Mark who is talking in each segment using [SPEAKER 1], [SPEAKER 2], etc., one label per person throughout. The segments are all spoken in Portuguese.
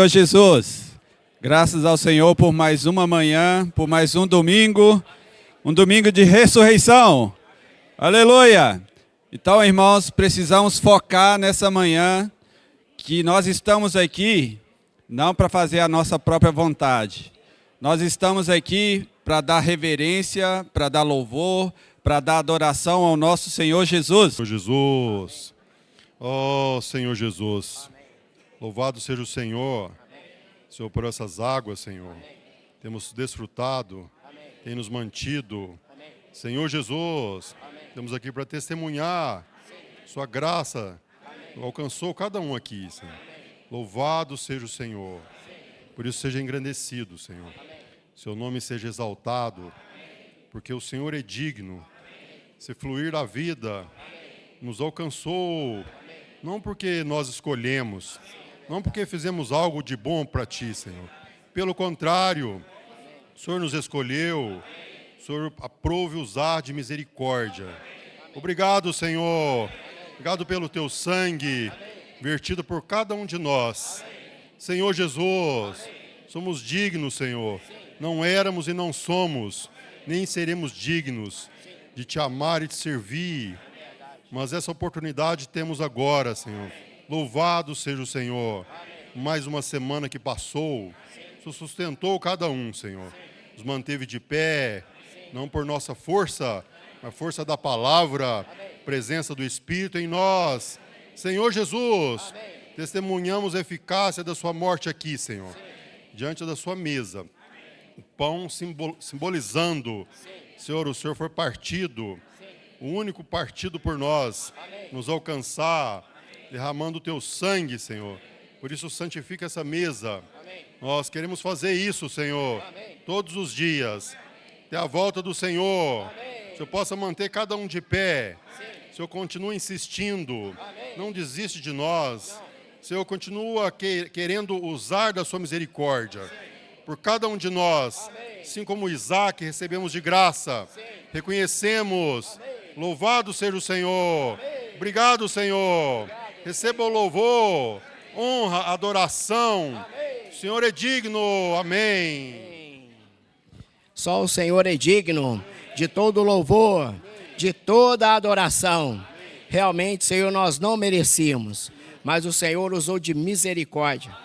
[SPEAKER 1] Senhor Jesus, graças ao Senhor por mais uma manhã, por mais um domingo de ressurreição. Aleluia! Então, irmãos, precisamos focar nessa manhã que nós estamos aqui não para fazer a nossa própria vontade. Nós estamos aqui para dar reverência, para dar louvor, para dar adoração ao nosso Senhor Jesus.
[SPEAKER 2] Senhor Jesus, ó Senhor Jesus, louvado seja o Senhor, Senhor, por essas águas, Senhor. Temos desfrutado, tem nos mantido. Senhor Jesus, estamos aqui para testemunhar sua graça, alcançou cada um aqui, Senhor. Louvado seja o Senhor, por isso seja engrandecido, Senhor. Seu nome seja exaltado, porque o Senhor é digno. Se fluir da vida nos alcançou, não porque nós escolhemos, não porque fizemos algo de bom para Ti, Senhor. Pelo contrário, o Senhor nos escolheu, o Senhor aprove usar de misericórdia. Obrigado, Senhor. Obrigado pelo Teu sangue vertido por cada um de nós. Senhor Jesus, somos dignos, Senhor. Não éramos e não somos, nem seremos dignos de Te amar e Te servir. Mas essa oportunidade temos agora, Senhor. Louvado seja o Senhor. Mais uma semana que passou, o Senhor sustentou cada um, Senhor. Nos manteve de pé, não por nossa força, mas força da palavra, presença do Espírito em nós. Senhor Jesus, testemunhamos a eficácia da sua morte aqui, Senhor, diante da sua mesa. O pão simbolizando, Senhor, o Senhor foi partido, o único partido por nós, nos alcançar, derramando o Teu sangue, Senhor. Por isso, santifica essa mesa. Nós queremos fazer isso, Senhor, todos os dias, até a volta do Senhor. O Senhor possa manter cada um de pé. O Senhor continua insistindo, não desiste de nós. O Senhor continua querendo usar da sua misericórdia por cada um de nós, assim como Isaac recebemos de graça, reconhecemos. Louvado seja o Senhor. Obrigado, Senhor. Receba o louvor, honra, adoração. O Senhor é digno. Amém.
[SPEAKER 3] Só o Senhor é digno de todo louvor, de toda adoração. Realmente, Senhor, nós não merecíamos, mas o Senhor usou de misericórdia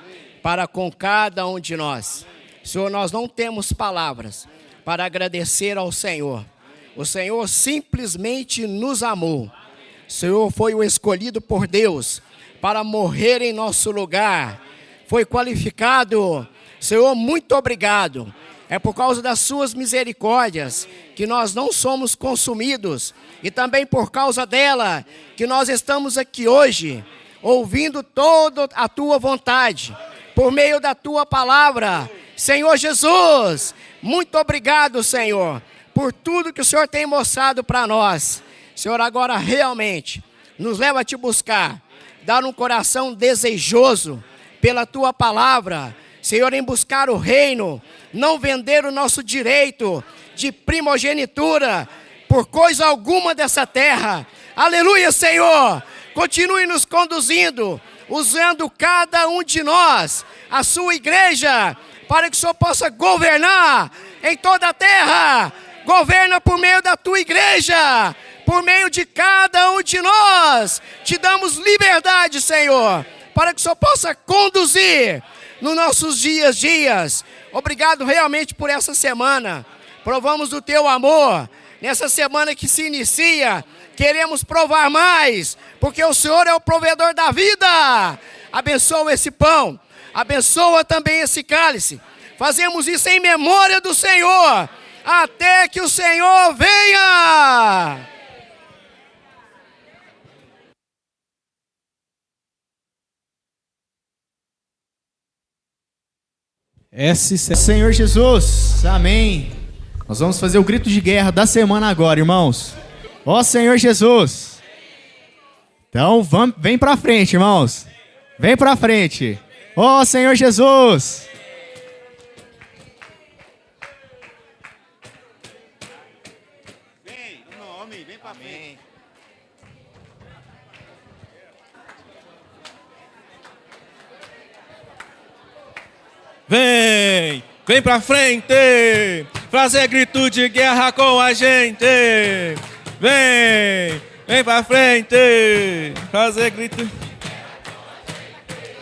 [SPEAKER 3] para com cada um de nós. Senhor, nós não temos palavras para agradecer ao Senhor. O Senhor simplesmente nos amou. O Senhor foi o escolhido por Deus para morrer em nosso lugar. Foi qualificado. Senhor, muito obrigado. É por causa das suas misericórdias que nós não somos consumidos. E também por causa dela que nós estamos aqui hoje, ouvindo toda a Tua vontade, por meio da Tua palavra. Senhor Jesus, muito obrigado, Senhor, por tudo que o Senhor tem mostrado para nós. Senhor, agora realmente nos leva a Te buscar, dar um coração desejoso pela Tua palavra, Senhor, em buscar o reino, não vender o nosso direito de primogenitura por coisa alguma dessa terra. Aleluia, Senhor, continue nos conduzindo, usando cada um de nós, a Sua igreja, para que o Senhor possa governar em toda a terra. Governa por meio da Tua igreja, por meio de cada um de nós. Te damos liberdade, Senhor, para que o Senhor possa conduzir nos nossos dias. Obrigado realmente por essa semana. Provamos do Teu amor. Nessa semana que se inicia, queremos provar mais, porque o Senhor é o provedor da vida. Abençoa esse pão, abençoa também esse cálice. Fazemos isso em memória do Senhor, até que o Senhor venha.
[SPEAKER 4] Senhor Jesus, amém. Nós vamos fazer o grito de guerra da semana agora, irmãos. Ó Senhor Jesus. Então, vem pra frente, irmãos. Vem pra frente. Ó Senhor Jesus.
[SPEAKER 5] Vem, no nome, vem pra frente.
[SPEAKER 6] Vem, vem pra frente, fazer grito de guerra com a gente. Vem, vem pra frente, fazer grito.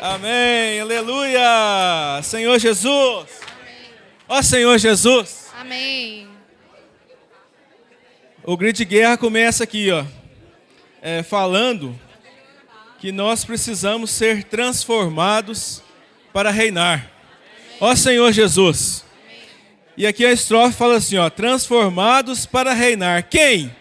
[SPEAKER 6] Amém, aleluia. Senhor Jesus. Ó Senhor Jesus.
[SPEAKER 7] Amém.
[SPEAKER 6] O grito de guerra começa aqui, ó, falando que nós precisamos ser transformados para reinar. Ó Senhor Jesus. E aqui a estrofe fala assim, ó, transformados para reinar. Quem?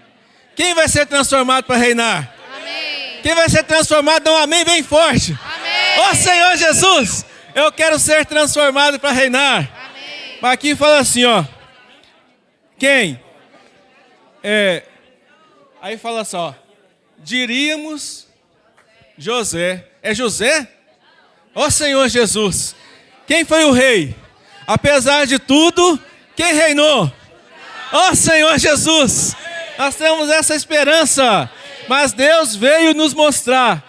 [SPEAKER 6] Quem vai ser transformado para reinar?
[SPEAKER 7] Amém.
[SPEAKER 6] Quem vai ser transformado? Dá um amém bem forte.
[SPEAKER 7] Amém.
[SPEAKER 6] Ó Senhor Jesus, eu quero ser transformado para reinar.
[SPEAKER 7] Amém.
[SPEAKER 6] Mas aqui fala assim, ó. Quem? Aí fala só. Diríamos José. É José? Ó Senhor Jesus. Quem foi o rei? Apesar de tudo, quem reinou? Ó Senhor Jesus. Nós temos essa esperança. Mas Deus veio nos mostrar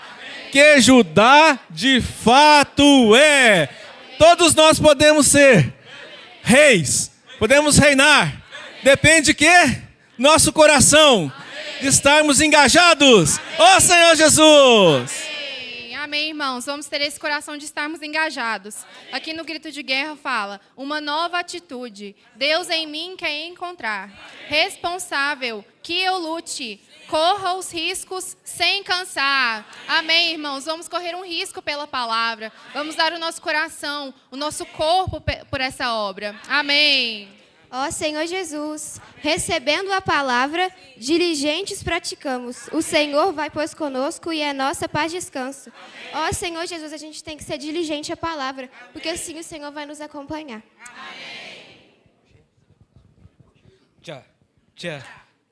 [SPEAKER 6] que Judá de fato é. Todos nós podemos ser reis. Podemos reinar. Depende de quê? Nosso coração. De estarmos engajados. Ó Senhor Jesus.
[SPEAKER 7] Amém, irmãos. Vamos ter esse coração de estarmos engajados. Aqui no Grito de Guerra fala, uma nova atitude. Deus em mim quer encontrar. Responsável, que eu lute. Corra os riscos sem cansar. Amém, irmãos. Vamos correr um risco pela palavra. Vamos dar o nosso coração, o nosso corpo por essa obra. Amém.
[SPEAKER 8] Ó Senhor Jesus, recebendo a palavra, diligentes praticamos. O Senhor vai, pois, conosco e é nossa paz descanso. Ó Senhor Jesus, a gente tem que ser diligente à palavra, porque assim o Senhor vai nos acompanhar.
[SPEAKER 9] Tchá, tchá,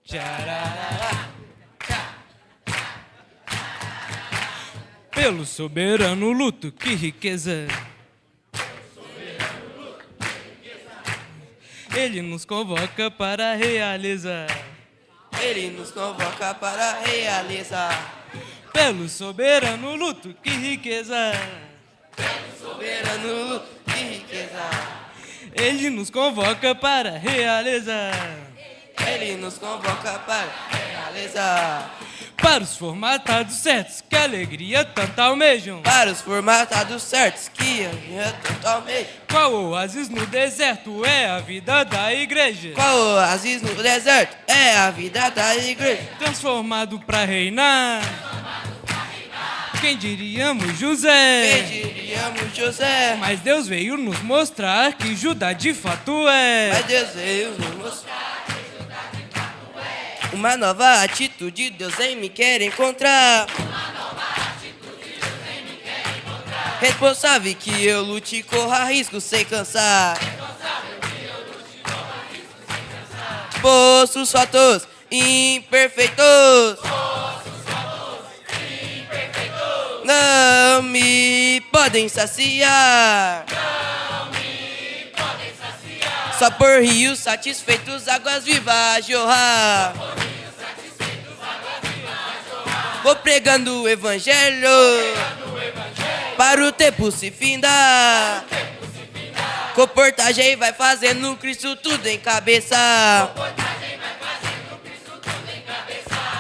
[SPEAKER 9] tcharará, tchá. Pelo soberano luto, que riqueza. Ele nos convoca para realizar.
[SPEAKER 10] Ele nos convoca para realizar.
[SPEAKER 9] Pelo soberano luto, que riqueza.
[SPEAKER 10] Pelo soberano luto, que riqueza.
[SPEAKER 9] Ele nos convoca para realizar.
[SPEAKER 10] Ele nos convoca para realizar.
[SPEAKER 9] Para os formatados certos, que alegria tanto almejam.
[SPEAKER 10] Para os formatados certos, que alegria tanto almejam.
[SPEAKER 9] Qual oásis no deserto é a vida da igreja?
[SPEAKER 10] Qual oásis no deserto é a vida da igreja?
[SPEAKER 9] Transformado para reinar. Quem diríamos José?
[SPEAKER 10] Quem diríamos José?
[SPEAKER 9] Mas Deus veio nos mostrar que Judá de fato é.
[SPEAKER 10] Mas Deus veio nos mostrar. Uma nova atitude Deus em mim quer encontrar.
[SPEAKER 11] Uma nova atitude Deus em mim quer encontrar.
[SPEAKER 10] Responsável que eu lute e corra risco sem cansar.
[SPEAKER 11] Responsável que eu lute e corra risco sem cansar.
[SPEAKER 10] Posso só todos imperfeitos. Não me podem saciar. Só por rios satisfeitos, águas vivas a jorrar. Vou pregando o evangelho para o tempo se findar. Comportagem vai fazendo Cristo tudo em cabeça.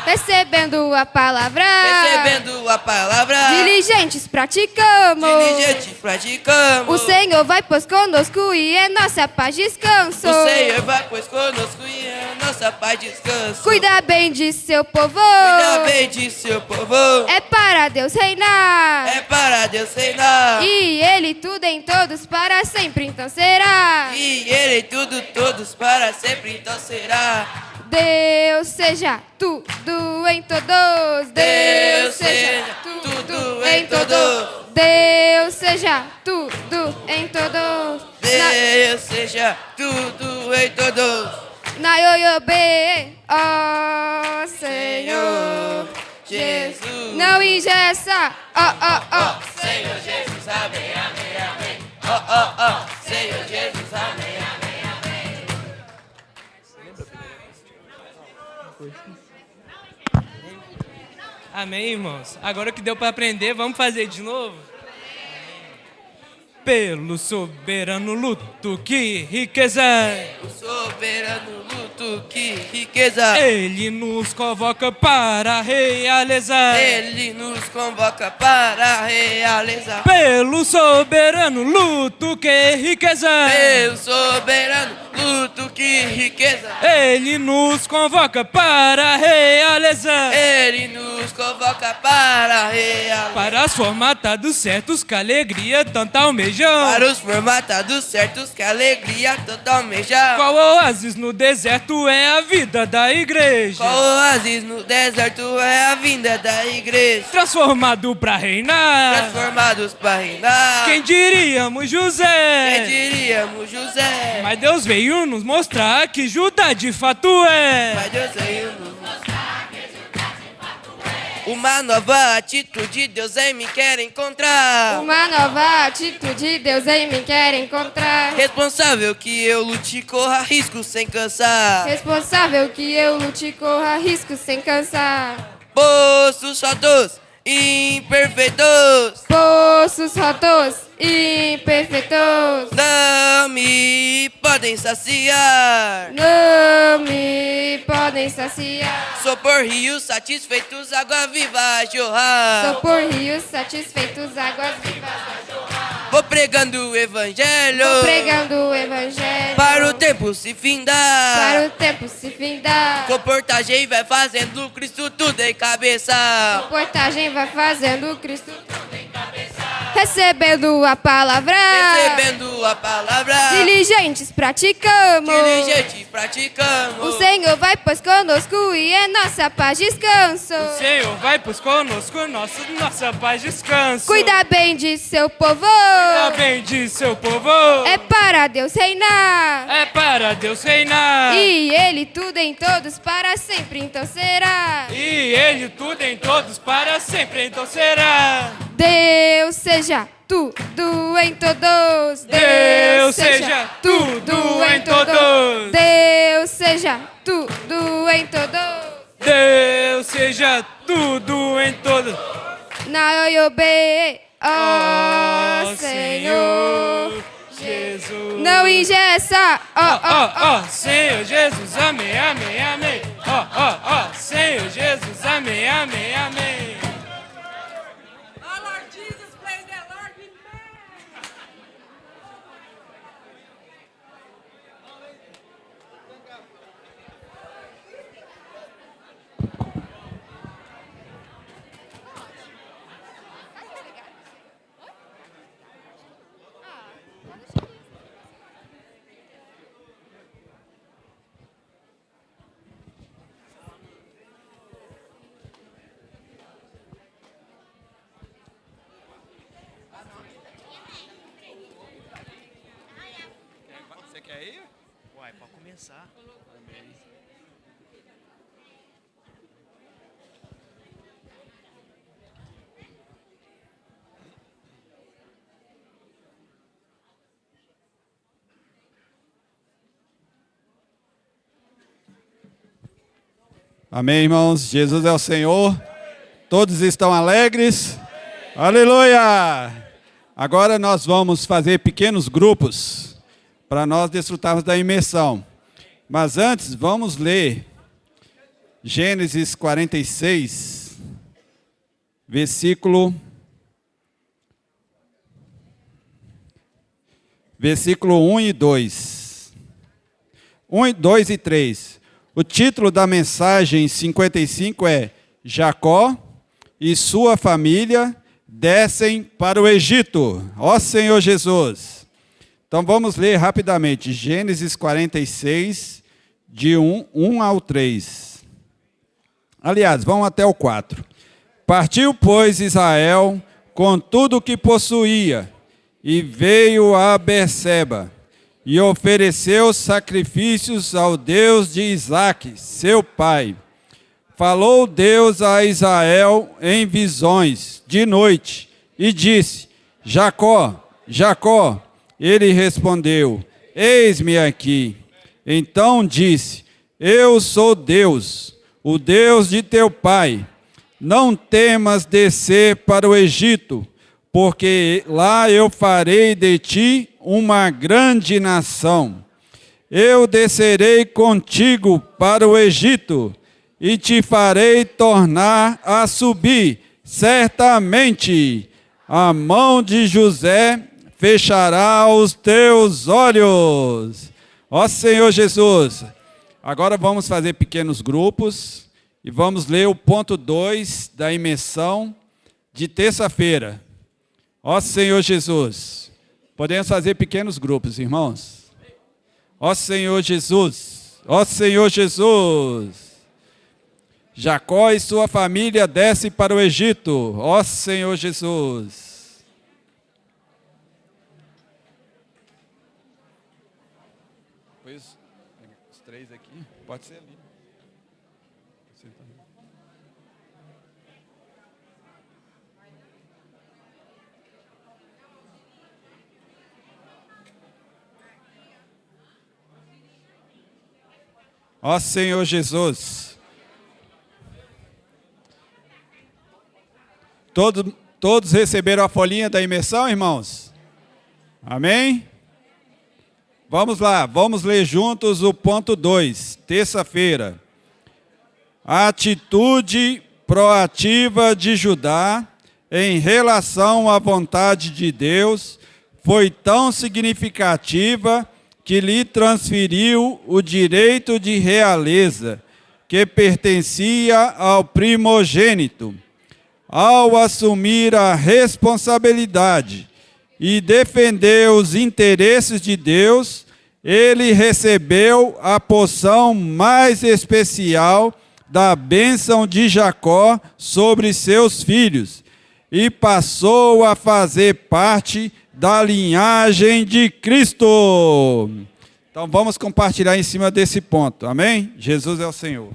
[SPEAKER 8] Recebendo a palavra.
[SPEAKER 10] Recebendo a palavra.
[SPEAKER 8] Diligentes praticamos.
[SPEAKER 10] Diligentes praticamos.
[SPEAKER 8] O Senhor vai, pois, conosco e é nossa paz descanso.
[SPEAKER 10] O Senhor vai, pois, conosco e é nossa paz descanso.
[SPEAKER 8] Cuida bem de seu povo.
[SPEAKER 10] Cuida bem de seu povo.
[SPEAKER 8] É para Deus reinar.
[SPEAKER 10] É para Deus reinar.
[SPEAKER 8] E Ele tudo em todos para sempre, então será.
[SPEAKER 10] E Ele tudo, todos para sempre, então será.
[SPEAKER 8] Deus seja tudo em todos.
[SPEAKER 10] Deus seja tudo em todos.
[SPEAKER 8] Deus seja tudo em todos.
[SPEAKER 10] Deus seja tudo em todos.
[SPEAKER 8] Na ioiobê, ó Senhor
[SPEAKER 10] Jesus.
[SPEAKER 8] Não ingessa, ó.
[SPEAKER 10] Senhor Jesus, amém, amém, amém. Ó, Senhor Jesus, amém, amém, amém.
[SPEAKER 9] Amém, irmãos? Agora que deu para aprender, vamos fazer de novo? Pelo soberano luto, que riqueza.
[SPEAKER 10] O soberano luto, que riqueza.
[SPEAKER 9] Ele nos convoca para realizar.
[SPEAKER 10] Ele nos convoca para realizar.
[SPEAKER 9] Pelo soberano luto, que riqueza.
[SPEAKER 10] Pelo soberano luto, que riqueza.
[SPEAKER 9] Ele nos convoca para realizar.
[SPEAKER 10] Ele nos convoca para realizar.
[SPEAKER 9] Para os formatados certos que a alegria tanto almejam.
[SPEAKER 10] Para os formatados certos que a alegria tanto almejam.
[SPEAKER 9] Qual oásis no deserto é a vida da igreja.
[SPEAKER 10] Qual oásis no deserto é a vinda da igreja.
[SPEAKER 9] Transformado para reinar.
[SPEAKER 10] Transformados para reinar.
[SPEAKER 9] Quem diríamos José?
[SPEAKER 10] Quem diríamos José?
[SPEAKER 9] Mas Deus veio nos mostrar que Judá de fato é.
[SPEAKER 10] Mas Deus veio nos mostrar que Judá de fato é. Uma nova atitude Deus em mim quer encontrar.
[SPEAKER 8] Uma nova atitude Deus em mim quer encontrar.
[SPEAKER 10] Responsável que eu lute e corra risco sem cansar.
[SPEAKER 8] Responsável que eu lute e corra risco sem cansar.
[SPEAKER 10] Poços rotos, imperfeitos.
[SPEAKER 8] Poços rotos, imperfeitos.
[SPEAKER 10] Não me podem saciar.
[SPEAKER 8] Não me podem saciar.
[SPEAKER 10] Sou por rios satisfeitos, água viva a jorrar.
[SPEAKER 8] Sou por rios satisfeitos, águas vivas a jorrar.
[SPEAKER 10] Vou pregando o evangelho.
[SPEAKER 8] Vou pregando o evangelho.
[SPEAKER 10] Para o tempo se findar.
[SPEAKER 8] Para o tempo se findar.
[SPEAKER 10] Comportagem vai fazendo Cristo tudo em cabeça.
[SPEAKER 8] Comportagem vai fazendo Cristo tudo em cabeça. Recebendo a palavra.
[SPEAKER 10] Recebendo a palavra.
[SPEAKER 8] Diligentes praticamos.
[SPEAKER 10] Diligente praticamos.
[SPEAKER 8] O Senhor vai pois conosco e em nossa paz descanso.
[SPEAKER 9] O Senhor vai pois conosco, nossa paz descanso.
[SPEAKER 8] Cuida bem de seu povo.
[SPEAKER 9] Cuida bem de seu povo.
[SPEAKER 8] É para Deus reinar.
[SPEAKER 9] É para Deus reinar.
[SPEAKER 8] E Ele tudo em todos para sempre então será.
[SPEAKER 9] E Ele tudo em todos para sempre então será.
[SPEAKER 8] Deus seja tudo em todos.
[SPEAKER 9] Deus seja tudo em todos.
[SPEAKER 8] Deus seja tudo em todos.
[SPEAKER 9] Deus seja tudo em todos.
[SPEAKER 8] Na Oiobê, ó Senhor
[SPEAKER 9] Jesus.
[SPEAKER 8] Não ingessa,
[SPEAKER 9] ó, Senhor Jesus, amém, amém, amém. Ó, Senhor Jesus, amém, amém, amém.
[SPEAKER 1] Você quer ir?
[SPEAKER 4] Uai, pode começar.
[SPEAKER 1] Amém, irmãos. Jesus é o Senhor. Todos estão alegres? Aleluia! Agora nós vamos fazer pequenos grupos para nós desfrutarmos da imersão. Mas antes, vamos ler Gênesis 46, versículo 1 e 2. 2 e 3. O título da mensagem 55 é Jacó e sua família descem para o Egito. Ó Senhor Jesus! Então vamos ler rapidamente, Gênesis 46, de 1 ao 3. Aliás, vamos até o 4. Partiu, pois, Israel com tudo o que possuía, e veio a Berseba, e ofereceu sacrifícios ao Deus de Isaque, seu pai. Falou Deus a Israel em visões, de noite, e disse, Jacó, Jacó. Ele respondeu, eis-me aqui. Então disse, eu sou Deus, o Deus de teu pai. Não temas descer para o Egito, porque lá eu farei de ti uma grande nação. Eu descerei contigo para o Egito, e te farei tornar a subir. Certamente a mão de José fechará os teus olhos. Ó Senhor Jesus, agora vamos fazer pequenos grupos e vamos ler o ponto 2 da imersão de terça-feira. Ó Senhor Jesus, podemos fazer pequenos grupos, irmãos. Ó Senhor Jesus, ó Senhor Jesus. Jacó e sua família descem para o Egito. Ó Senhor Jesus. Pois, os três aqui, pode ser ali. Ó Senhor Jesus. Todos receberam a folhinha da imersão, irmãos? Amém? Vamos lá, vamos ler juntos o ponto 2, terça-feira. A atitude proativa de Judá em relação à vontade de Deus foi tão significativa que lhe transferiu o direito de realeza que pertencia ao primogênito. Ao assumir a responsabilidade e defender os interesses de Deus, ele recebeu a porção mais especial da bênção de Jacó sobre seus filhos e passou a fazer parte da linhagem de Cristo. Então vamos compartilhar em cima desse ponto, amém? Jesus é o Senhor.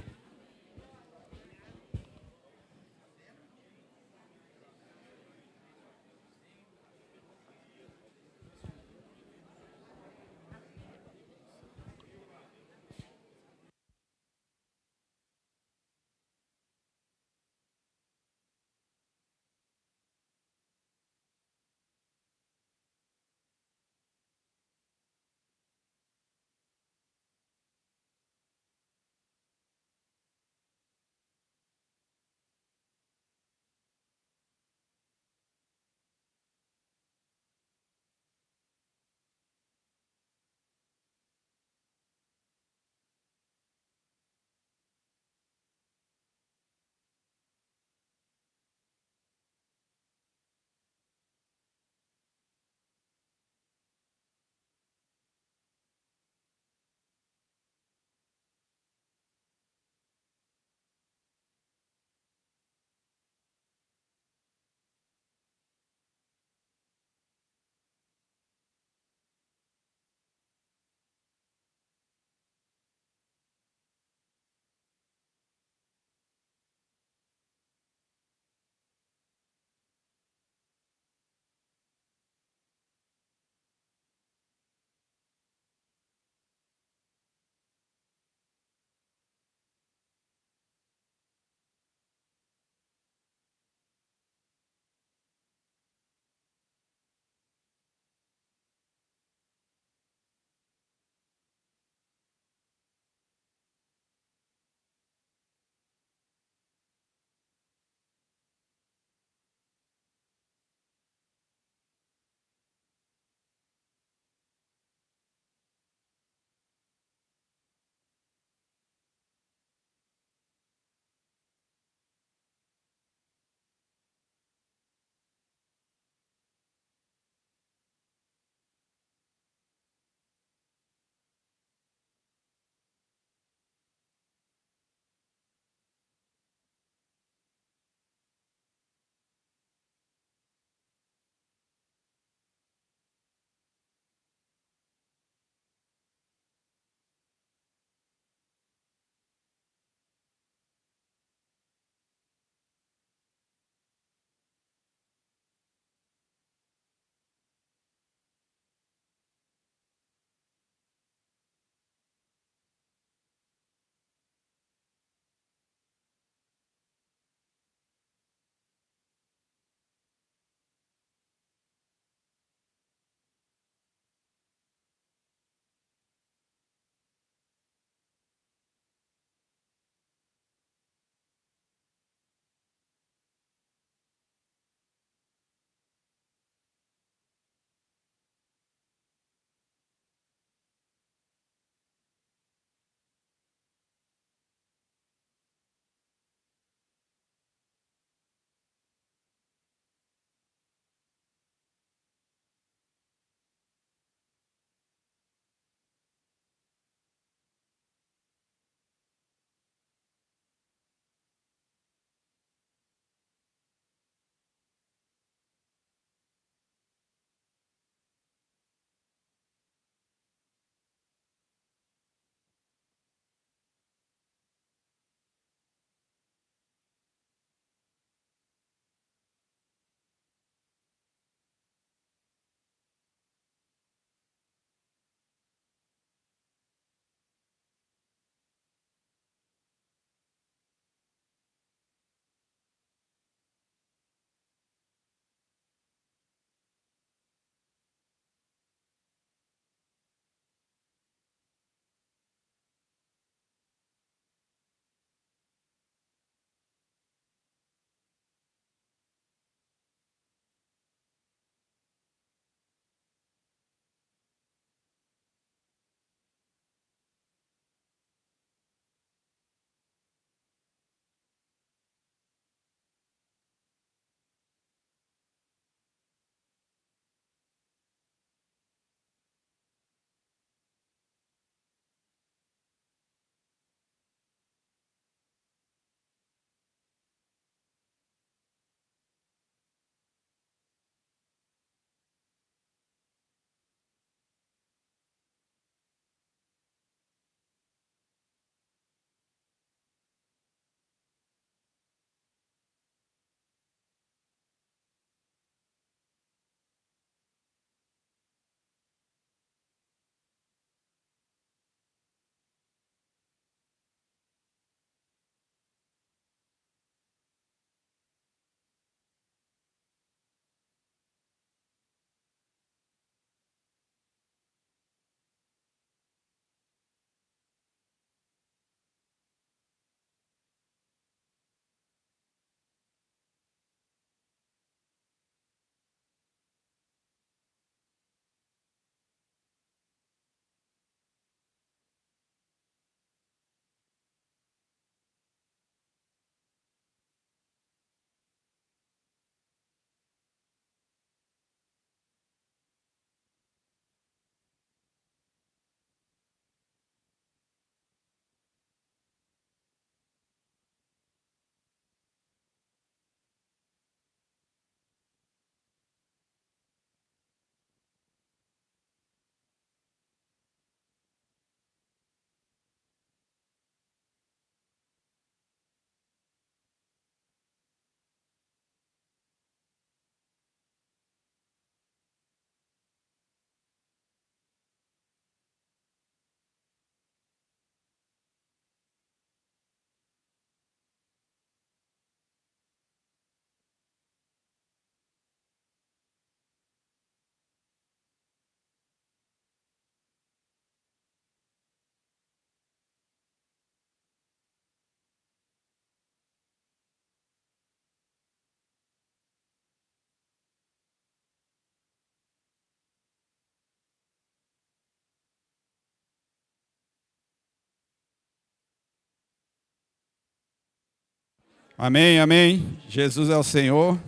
[SPEAKER 1] Amém, amém. Jesus é o Senhor.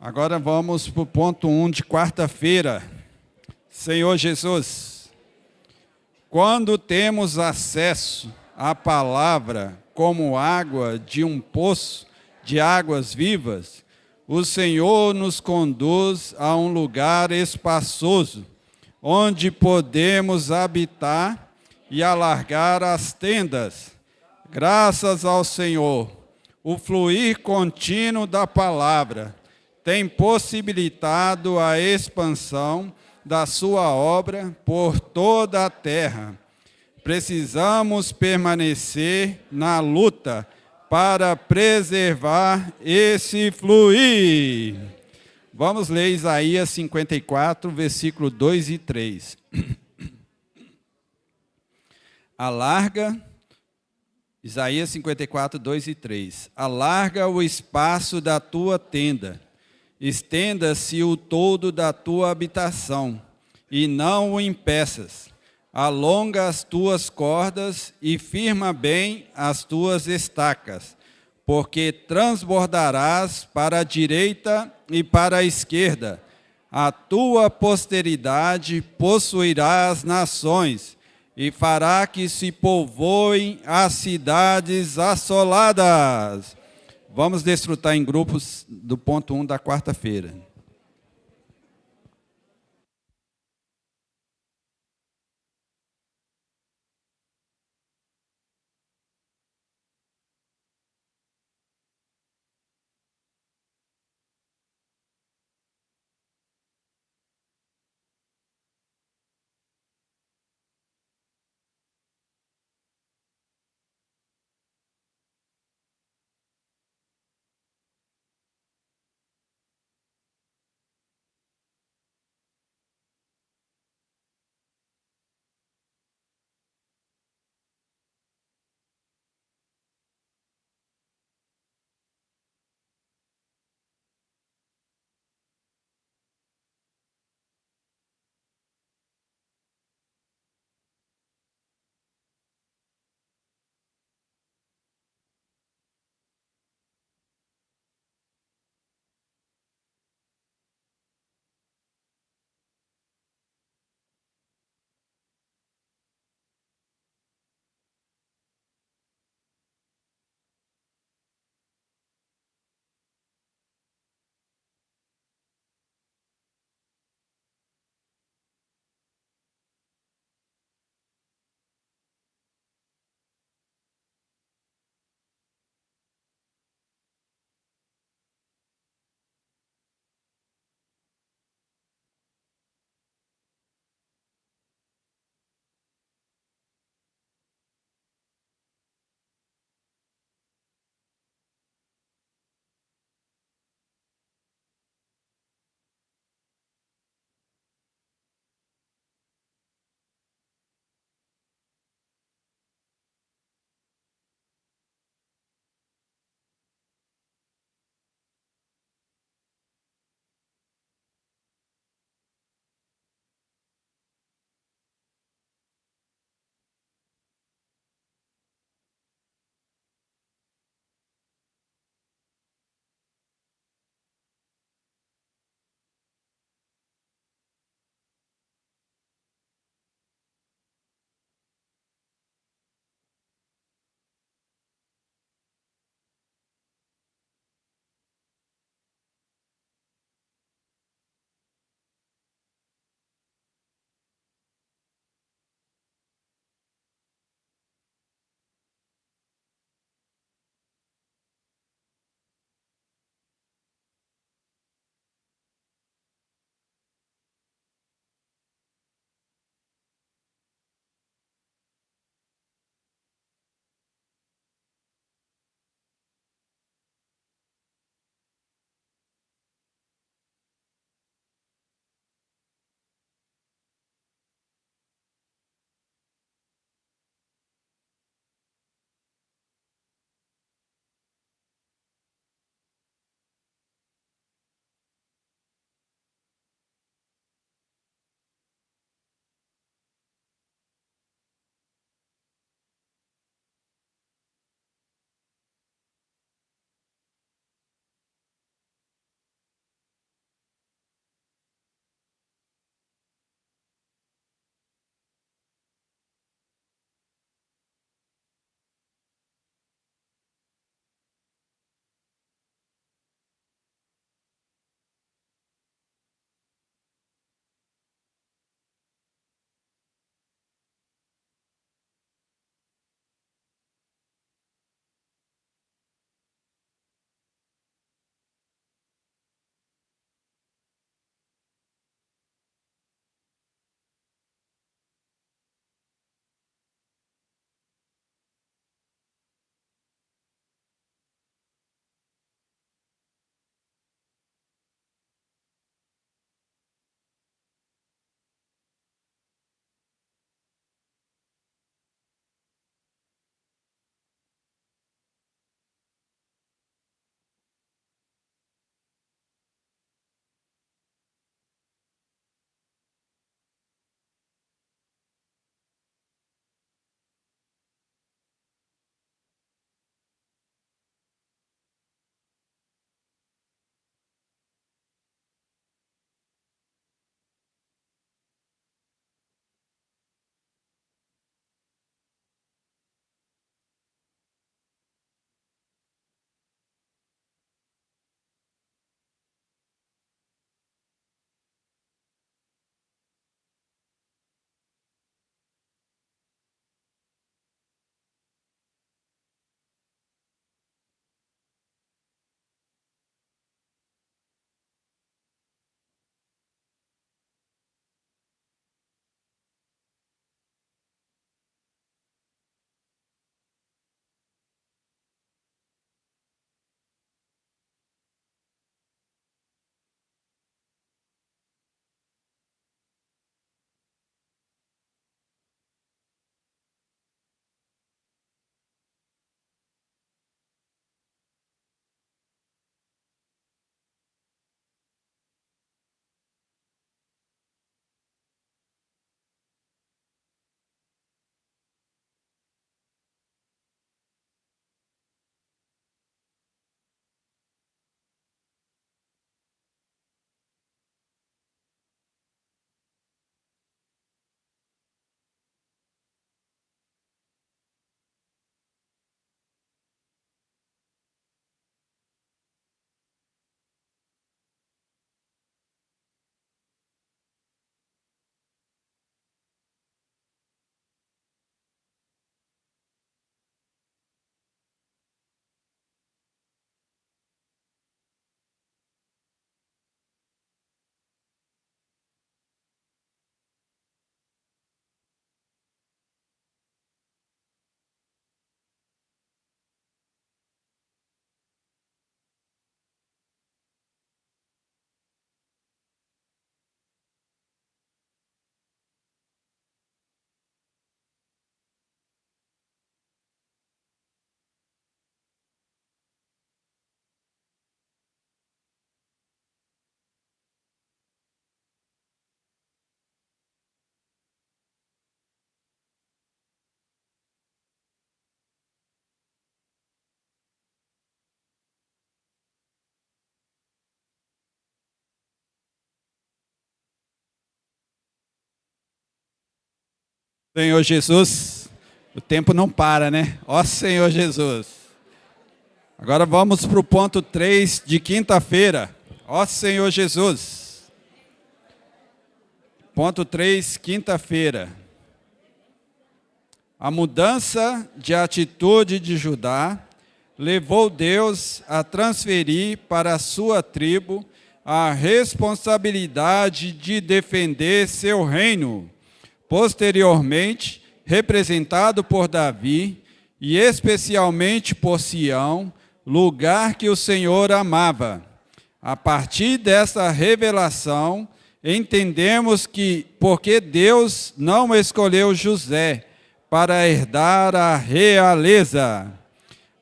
[SPEAKER 1] Agora vamos para o ponto 1 de quarta-feira. Senhor Jesus, quando temos acesso à palavra como água de um poço de águas vivas, o Senhor nos conduz a um lugar espaçoso, onde podemos habitar e alargar as tendas. Graças ao Senhor, o fluir contínuo da palavra tem possibilitado a expansão da sua obra por toda a terra. Precisamos permanecer na luta para preservar esse fluir. Vamos ler Isaías 54, versículo 2 e 3. Alarga, Isaías 54, 2 e 3. Alarga o espaço da tua tenda, estenda-se o todo da tua habitação, e não o impeças. Alonga as tuas cordas e firma bem as tuas estacas, porque transbordarás para a direita e para a esquerda. A tua posteridade possuirá as nações, e fará que se povoem as cidades assoladas. Vamos desfrutar em grupos do ponto 1 da quarta-feira. Senhor Jesus, o tempo não para, né? Ó Senhor Jesus. Agora vamos para o ponto 3 de quinta-feira. Ó Senhor Jesus. Ponto 3, quinta-feira. A mudança de atitude de Judá levou Deus a transferir para a sua tribo a responsabilidade de defender seu reino. Posteriormente, representado por Davi e especialmente por Sião, lugar que o Senhor amava. A partir dessa revelação, entendemos que porque Deus não escolheu José para herdar a realeza.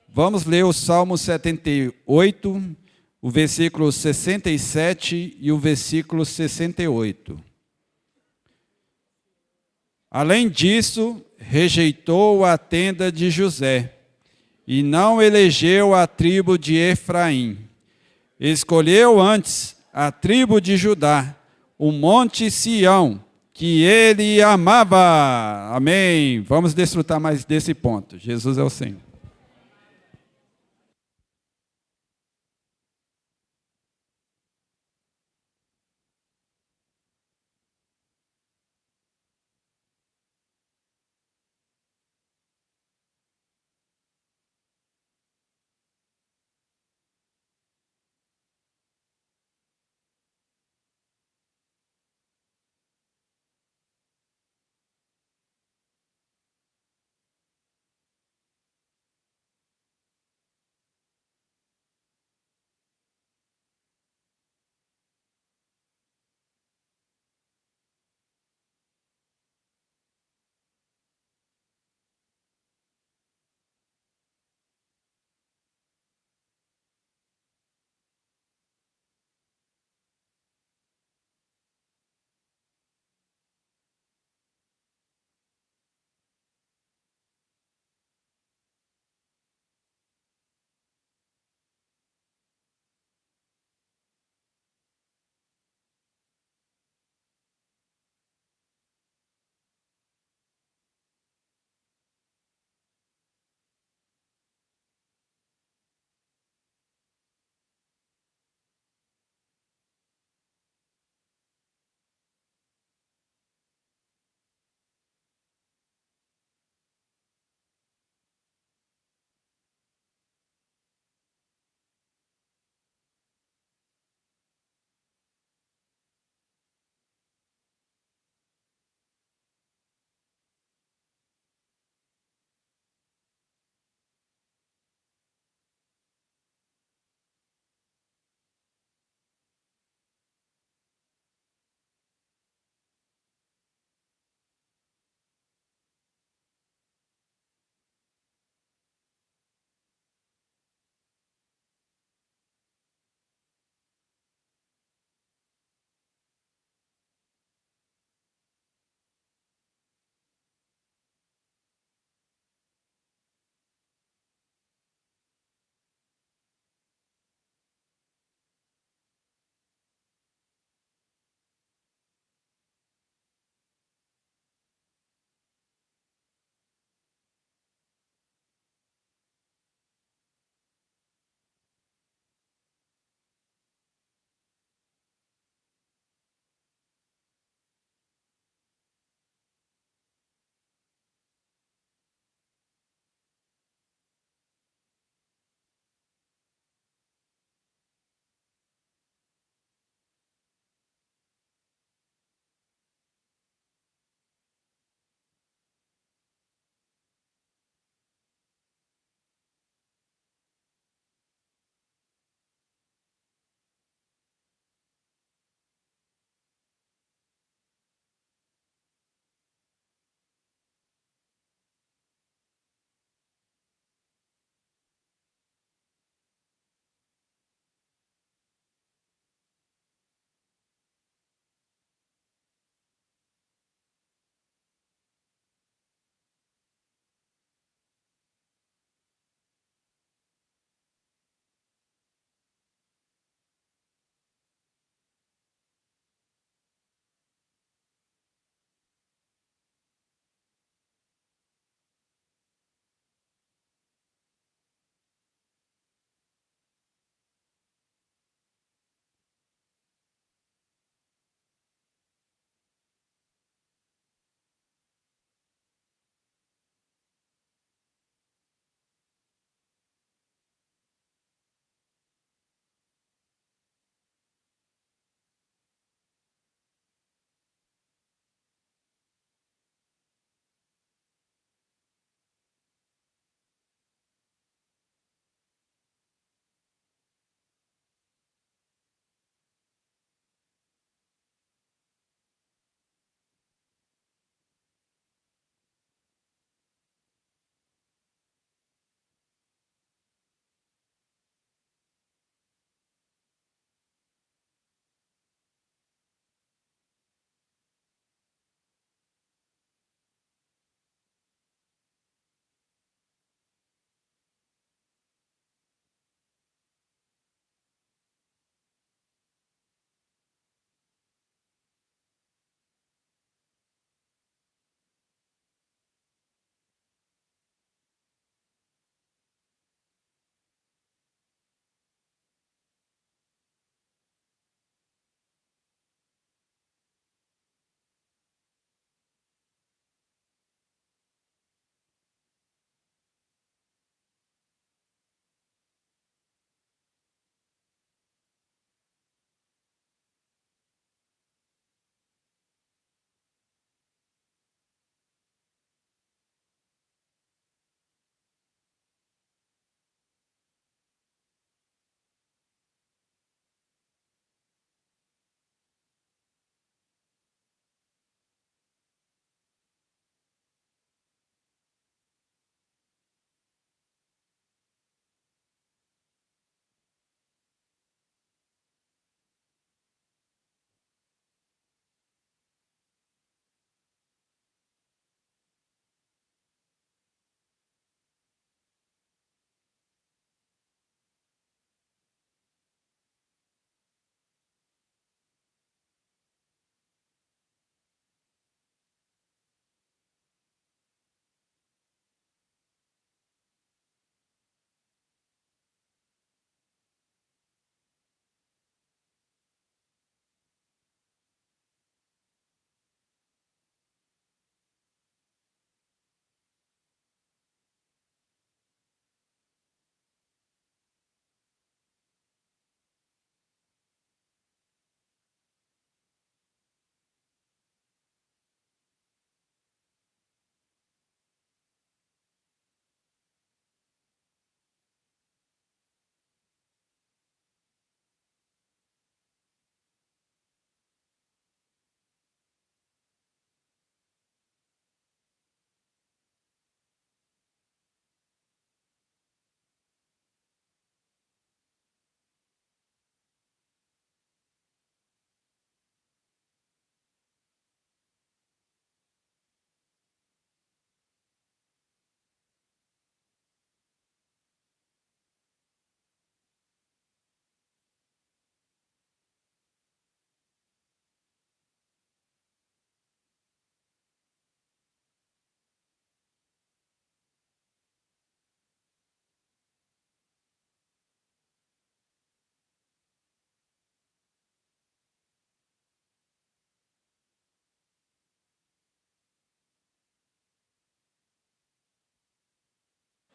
[SPEAKER 1] Vamos ler o Salmo 78, o versículo 67 e o versículo 68. Além disso, rejeitou a tenda de José e não elegeu a tribo de Efraim. Escolheu antes a tribo de Judá, o monte Sião, que ele amava. Amém. Vamos desfrutar mais desse ponto. Jesus é o Senhor.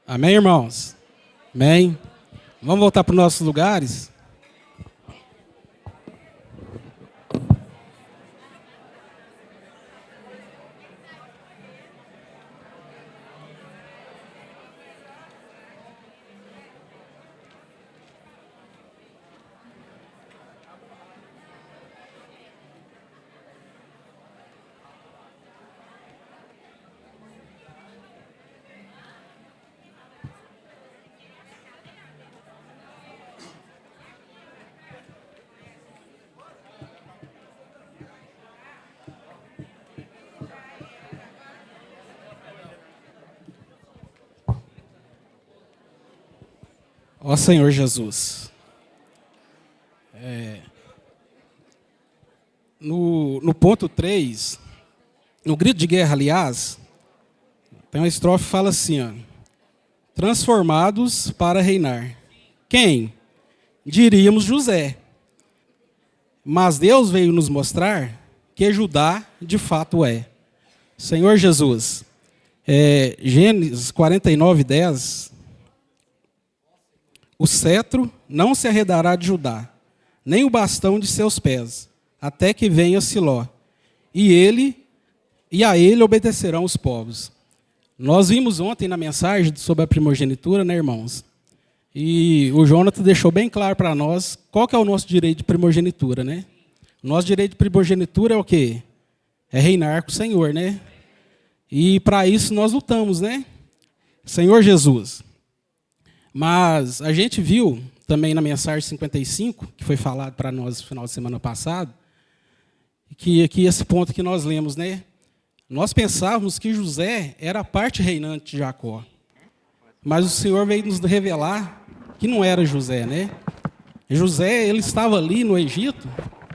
[SPEAKER 9] Amém, irmãos? Amém. Vamos voltar para os nossos lugares? Ó Senhor Jesus, no ponto 3, no grito de guerra, aliás, tem uma estrofe que fala assim, ó, transformados para reinar. Quem? Diríamos José. Mas Deus veio nos mostrar que Judá de fato é. Senhor Jesus, Gênesis 49:10, o cetro não se arredará de Judá, nem o bastão de seus pés, até que venha Siló, e a ele obedecerão os povos. Nós vimos ontem na mensagem sobre a primogenitura, né, irmãos? E o Jonathan deixou bem claro para nós qual que é o nosso direito de primogenitura, né? O nosso direito de primogenitura é o quê? É reinar com o Senhor, né? E para isso nós lutamos, né? Senhor Jesus. Mas a gente viu também na mensagem 55, que foi falado para nós no final de semana passado, que esse ponto que nós lemos, né? Nós pensávamos que José era a parte reinante de Jacó. Mas o Senhor veio nos revelar que não era José, né? José, ele estava ali no Egito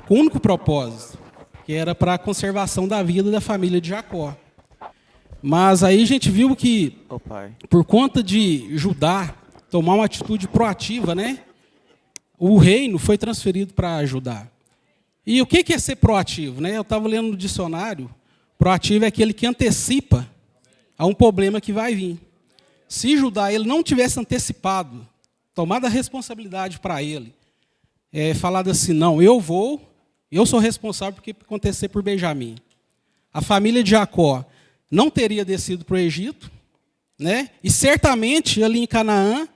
[SPEAKER 9] com o único propósito, que era para a conservação da vida da família de Jacó. Mas aí a gente viu que, por conta de Judá tomar uma atitude proativa, né? O reino foi transferido para Judá. E o que é ser proativo, né? Eu estava lendo no dicionário, proativo é aquele que antecipa a um problema que vai vir. Se Judá ele não tivesse antecipado, tomado a responsabilidade para ele, falado assim, não, eu sou responsável por que acontecer por Benjamim. A família de Jacó não teria descido para o Egito, né? E certamente ali em Canaã,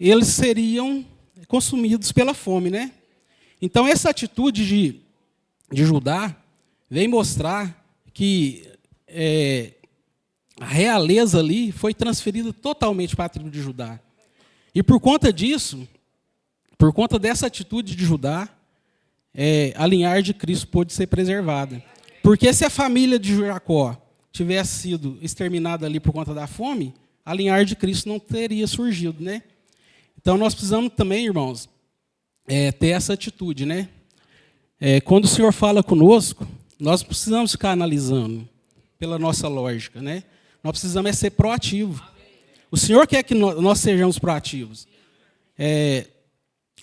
[SPEAKER 9] eles seriam consumidos pela fome, né? Então, essa atitude de Judá vem mostrar que a realeza ali foi transferida totalmente para a tribo de Judá. E por conta disso, por conta dessa atitude de Judá, a linhagem de Cristo pôde ser preservada. Porque se a família de Jacó tivesse sido exterminada ali por conta da fome, a linhagem de Cristo não teria surgido, né? Então, nós precisamos também, irmãos, ter essa atitude, né? Quando o Senhor fala conosco, nós precisamos ficar analisando pela nossa lógica, né? Nós precisamos ser proativos. O Senhor quer que nós sejamos proativos.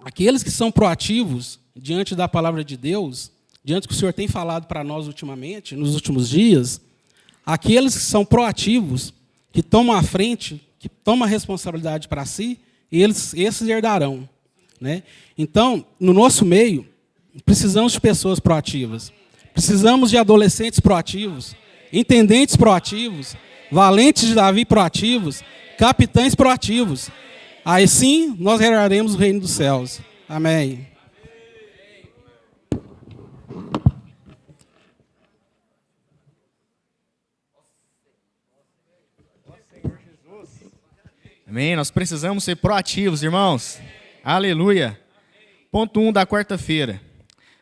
[SPEAKER 9] Aqueles que são proativos diante da palavra de Deus, diante do que o Senhor tem falado para nós ultimamente, nos últimos dias, aqueles que são proativos, que tomam a frente, que tomam a responsabilidade para si, esses herdarão, né? Então, no nosso meio, precisamos de pessoas proativas. Precisamos de adolescentes proativos, intendentes proativos, valentes de Davi proativos, capitães proativos. Aí sim, nós herdaremos o reino dos céus. Amém.
[SPEAKER 4] Amém? Nós precisamos ser proativos, irmãos. Aleluia. Ponto 1 da quarta-feira.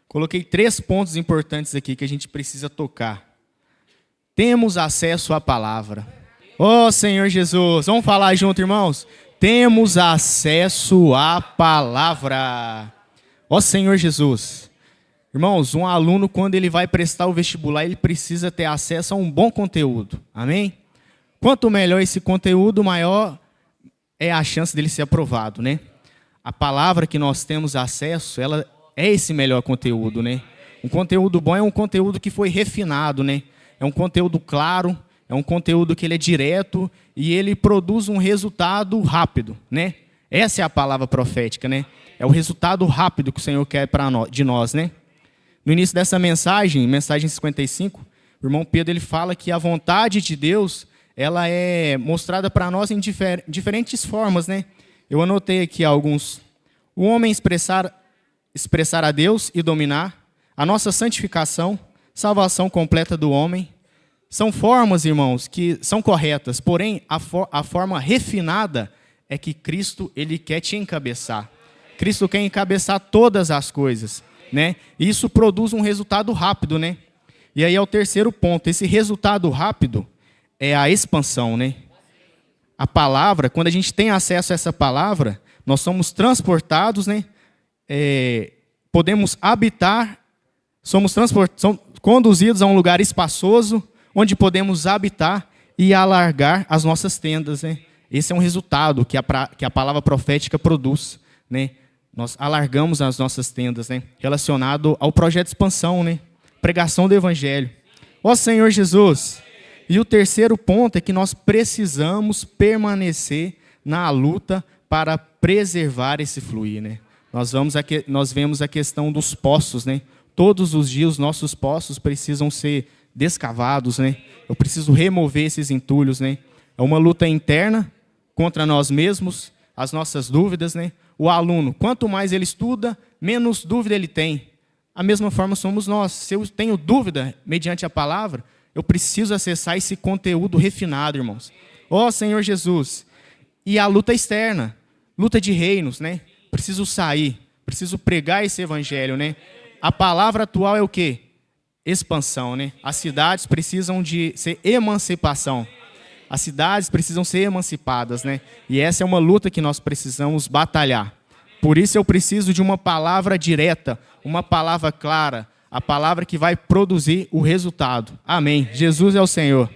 [SPEAKER 4] Coloquei 3 pontos importantes aqui que a gente precisa tocar. Temos acesso à palavra. Ó Senhor Jesus. Vamos falar junto, irmãos? Temos acesso à palavra. Ó Senhor Jesus. Irmãos, um aluno, quando ele vai prestar o vestibular, ele precisa ter acesso a um bom conteúdo. Amém? Quanto melhor esse conteúdo, maior é a chance dele ser aprovado, né? A palavra que nós temos acesso, ela é esse melhor conteúdo, né? Um conteúdo bom é um conteúdo que foi refinado, né? É um conteúdo claro, É um conteúdo que ele é direto e ele produz um resultado rápido, né? Essa é a palavra profética, né? É o resultado rápido que o Senhor quer de nós, né? No início dessa mensagem 55, o irmão Pedro ele fala que a vontade de Deus ela é mostrada para nós em diferentes formas, né? Eu anotei aqui alguns. O homem expressar a Deus e dominar, a nossa santificação, salvação completa do homem. São formas, irmãos, que são corretas, porém a forma refinada é que Cristo ele quer te encabeçar. Cristo quer encabeçar todas as coisas, né? E isso produz um resultado rápido, né? E aí é o terceiro ponto. Esse resultado rápido é a expansão, né? A palavra, quando a gente tem acesso a essa palavra, nós somos transportados, né? Podemos habitar, somos conduzidos a um lugar espaçoso, onde podemos habitar e alargar as nossas tendas, né? Esse é um resultado que a palavra profética produz, né? Nós alargamos as nossas tendas, né? Relacionado ao projeto de expansão, né? Pregação do Evangelho. Ó Senhor Jesus! E o terceiro ponto é que nós precisamos permanecer na luta para preservar esse fluir, né? Nós vemos a questão dos poços, né? Todos os dias os nossos poços precisam ser descavados, né? Eu preciso remover esses entulhos, né? É uma luta interna contra nós mesmos, as nossas dúvidas, né? O aluno, quanto mais ele estuda, menos dúvida ele tem. A mesma forma somos nós. Se eu tenho dúvida mediante a palavra, eu preciso acessar esse conteúdo refinado, irmãos. Ó Senhor Jesus! E a luta externa, luta de reinos, né? Preciso sair, preciso pregar esse evangelho, né? A palavra atual é o quê? Expansão, né? As cidades precisam de ser emancipação. As cidades precisam ser emancipadas, né? E essa é uma luta que nós precisamos batalhar. Por isso eu preciso de uma palavra direta, uma palavra clara, a palavra que vai produzir o resultado. Amém. Jesus é o Senhor.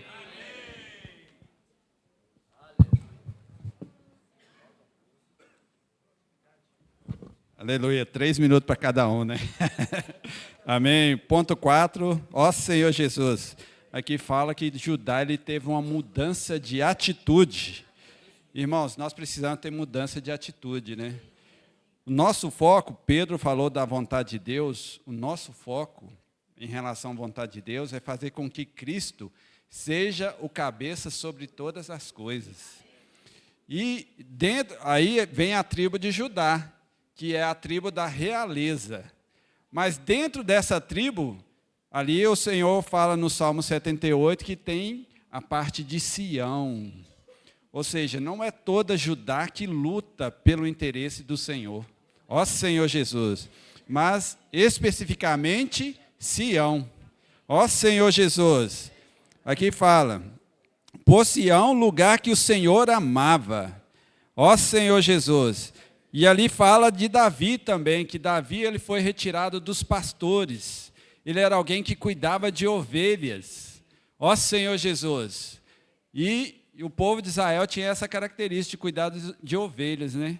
[SPEAKER 1] Aleluia. 3 minutos para cada um, né? Amém. Ponto 4. Ó Senhor Jesus. Aqui fala que Judá ele teve uma mudança de atitude. Irmãos, nós precisamos ter mudança de atitude, né? O nosso foco, Pedro falou da vontade de Deus, o nosso foco em relação à vontade de Deus é fazer com que Cristo seja o cabeça sobre todas as coisas. E aí vem a tribo de Judá, que é a tribo da realeza. Mas dentro dessa tribo, ali o Senhor fala no Salmo 78 que tem a parte de Sião. Ou seja, não é toda Judá que luta pelo interesse do Senhor. Ó Senhor Jesus. Mas especificamente Sião. Ó Senhor Jesus. Aqui fala, por Sião, lugar que o Senhor amava. Ó Senhor Jesus. E ali fala de Davi também, que Davi ele foi retirado dos pastores. Ele era alguém que cuidava de ovelhas. Ó Senhor Jesus. E o povo de Israel tinha essa característica de cuidar de ovelhas, né?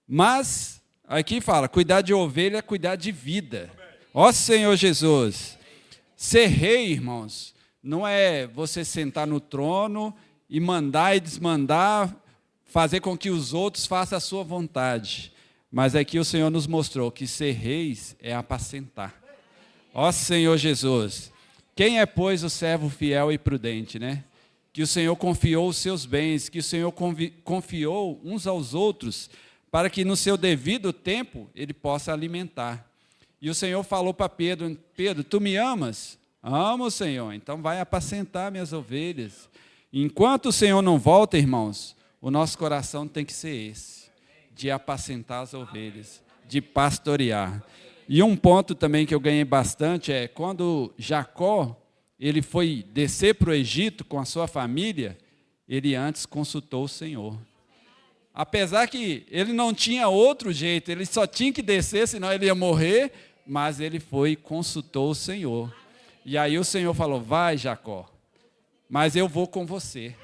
[SPEAKER 1] Mas, aqui fala, cuidar de ovelha é cuidar de vida. Ó Senhor Jesus. Ser rei, irmãos, não é você sentar no trono e mandar e desmandar, fazer com que os outros façam a sua vontade. Mas aqui o Senhor nos mostrou que ser reis é apacentar. Ó Senhor Jesus, quem é, pois, o servo fiel e prudente, né? Que o Senhor confiou os seus bens, que o Senhor confiou uns aos outros, para que no seu devido tempo ele possa alimentar. E o Senhor falou para Pedro, Pedro, tu me amas? Amo, Senhor, então vai apacentar minhas ovelhas. Enquanto o Senhor não volta, irmãos, o nosso coração tem que ser esse, de apacentar as ovelhas, de pastorear. E um ponto também que eu ganhei bastante é quando Jacó ele foi descer para o Egito com a sua família, ele antes consultou o Senhor. Apesar que ele não tinha outro jeito, ele só tinha que descer, senão ele ia morrer, mas ele foi e consultou o Senhor. E aí o Senhor falou, vai Jacó, mas eu vou com você.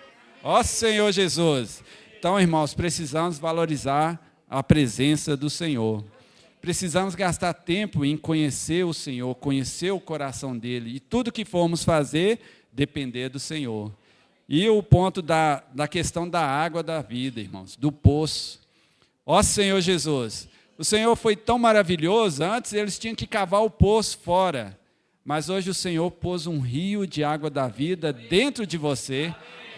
[SPEAKER 1] Ó Senhor Jesus. Então, irmãos, precisamos valorizar a presença do Senhor. Precisamos gastar tempo em conhecer o Senhor, conhecer o coração dele. E tudo que formos fazer, depender do Senhor. E o ponto da questão da água da vida, irmãos, do poço. Ó Senhor Jesus, o Senhor foi tão maravilhoso, antes eles tinham que cavar o poço fora, mas hoje o Senhor pôs um rio de água da vida dentro de você,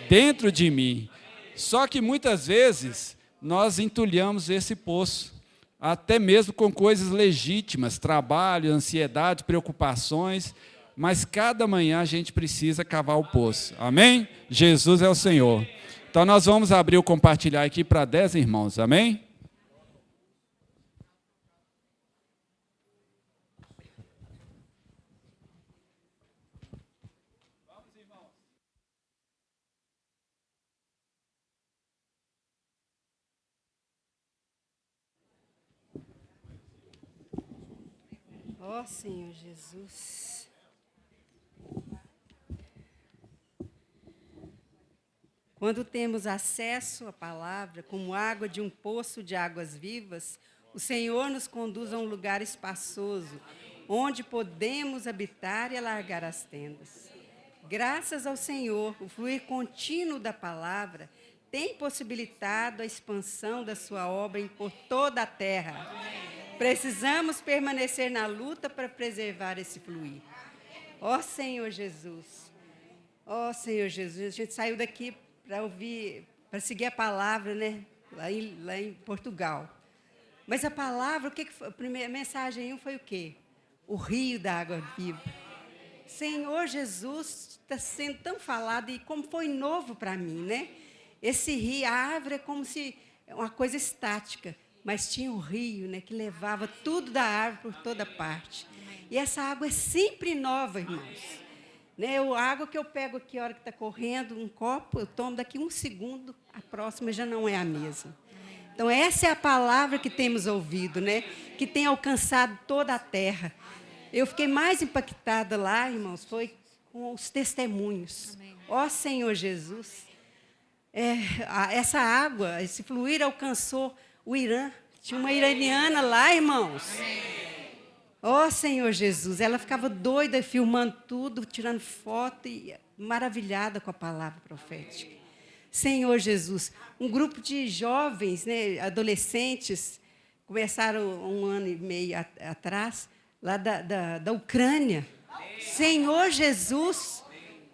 [SPEAKER 1] dentro de mim. Só que muitas vezes nós entulhamos esse poço, até mesmo com coisas legítimas, trabalho, ansiedade, preocupações, mas cada manhã a gente precisa cavar o poço. Amém? Jesus é o Senhor. Então nós vamos abrir o compartilhar aqui para 10 irmãos. Amém?
[SPEAKER 12] Ó Senhor Jesus. Quando temos acesso à palavra, como água de um poço de águas vivas, o Senhor nos conduz a um lugar espaçoso, onde podemos habitar e alargar as tendas. Graças ao Senhor, o fluir contínuo da palavra tem possibilitado a expansão da sua obra por toda a terra. Precisamos permanecer na luta para preservar esse fluir. Ó Senhor Jesus, ó Senhor Jesus, a gente saiu daqui para ouvir, para seguir a palavra, né? Lá em Portugal. Mas a palavra, o que foi? A primeira mensagem foi o quê? O rio da água viva. Senhor Jesus está sendo tão falado e como foi novo para mim, né? Esse rio, a árvore é como se uma coisa estática, mas tinha um rio, né, que levava tudo da árvore por toda parte. E essa água é sempre nova, irmãos. Né, a água que eu pego aqui, a hora que está correndo, um copo, eu tomo daqui 1 segundo, a próxima já não é a mesma. Então, essa é a palavra que temos ouvido, né, que tem alcançado toda a terra. Eu fiquei mais impactada lá, irmãos, foi com os testemunhos. Ó Senhor Jesus, essa água, esse fluir alcançou o Irã. Tinha uma iraniana lá, irmãos. Ó Senhor Jesus, ela ficava doida, filmando tudo, tirando foto e maravilhada com a palavra profética. Senhor Jesus, um grupo de jovens, né, adolescentes, começaram 1 ano e meio atrás, lá da Ucrânia. Senhor Jesus,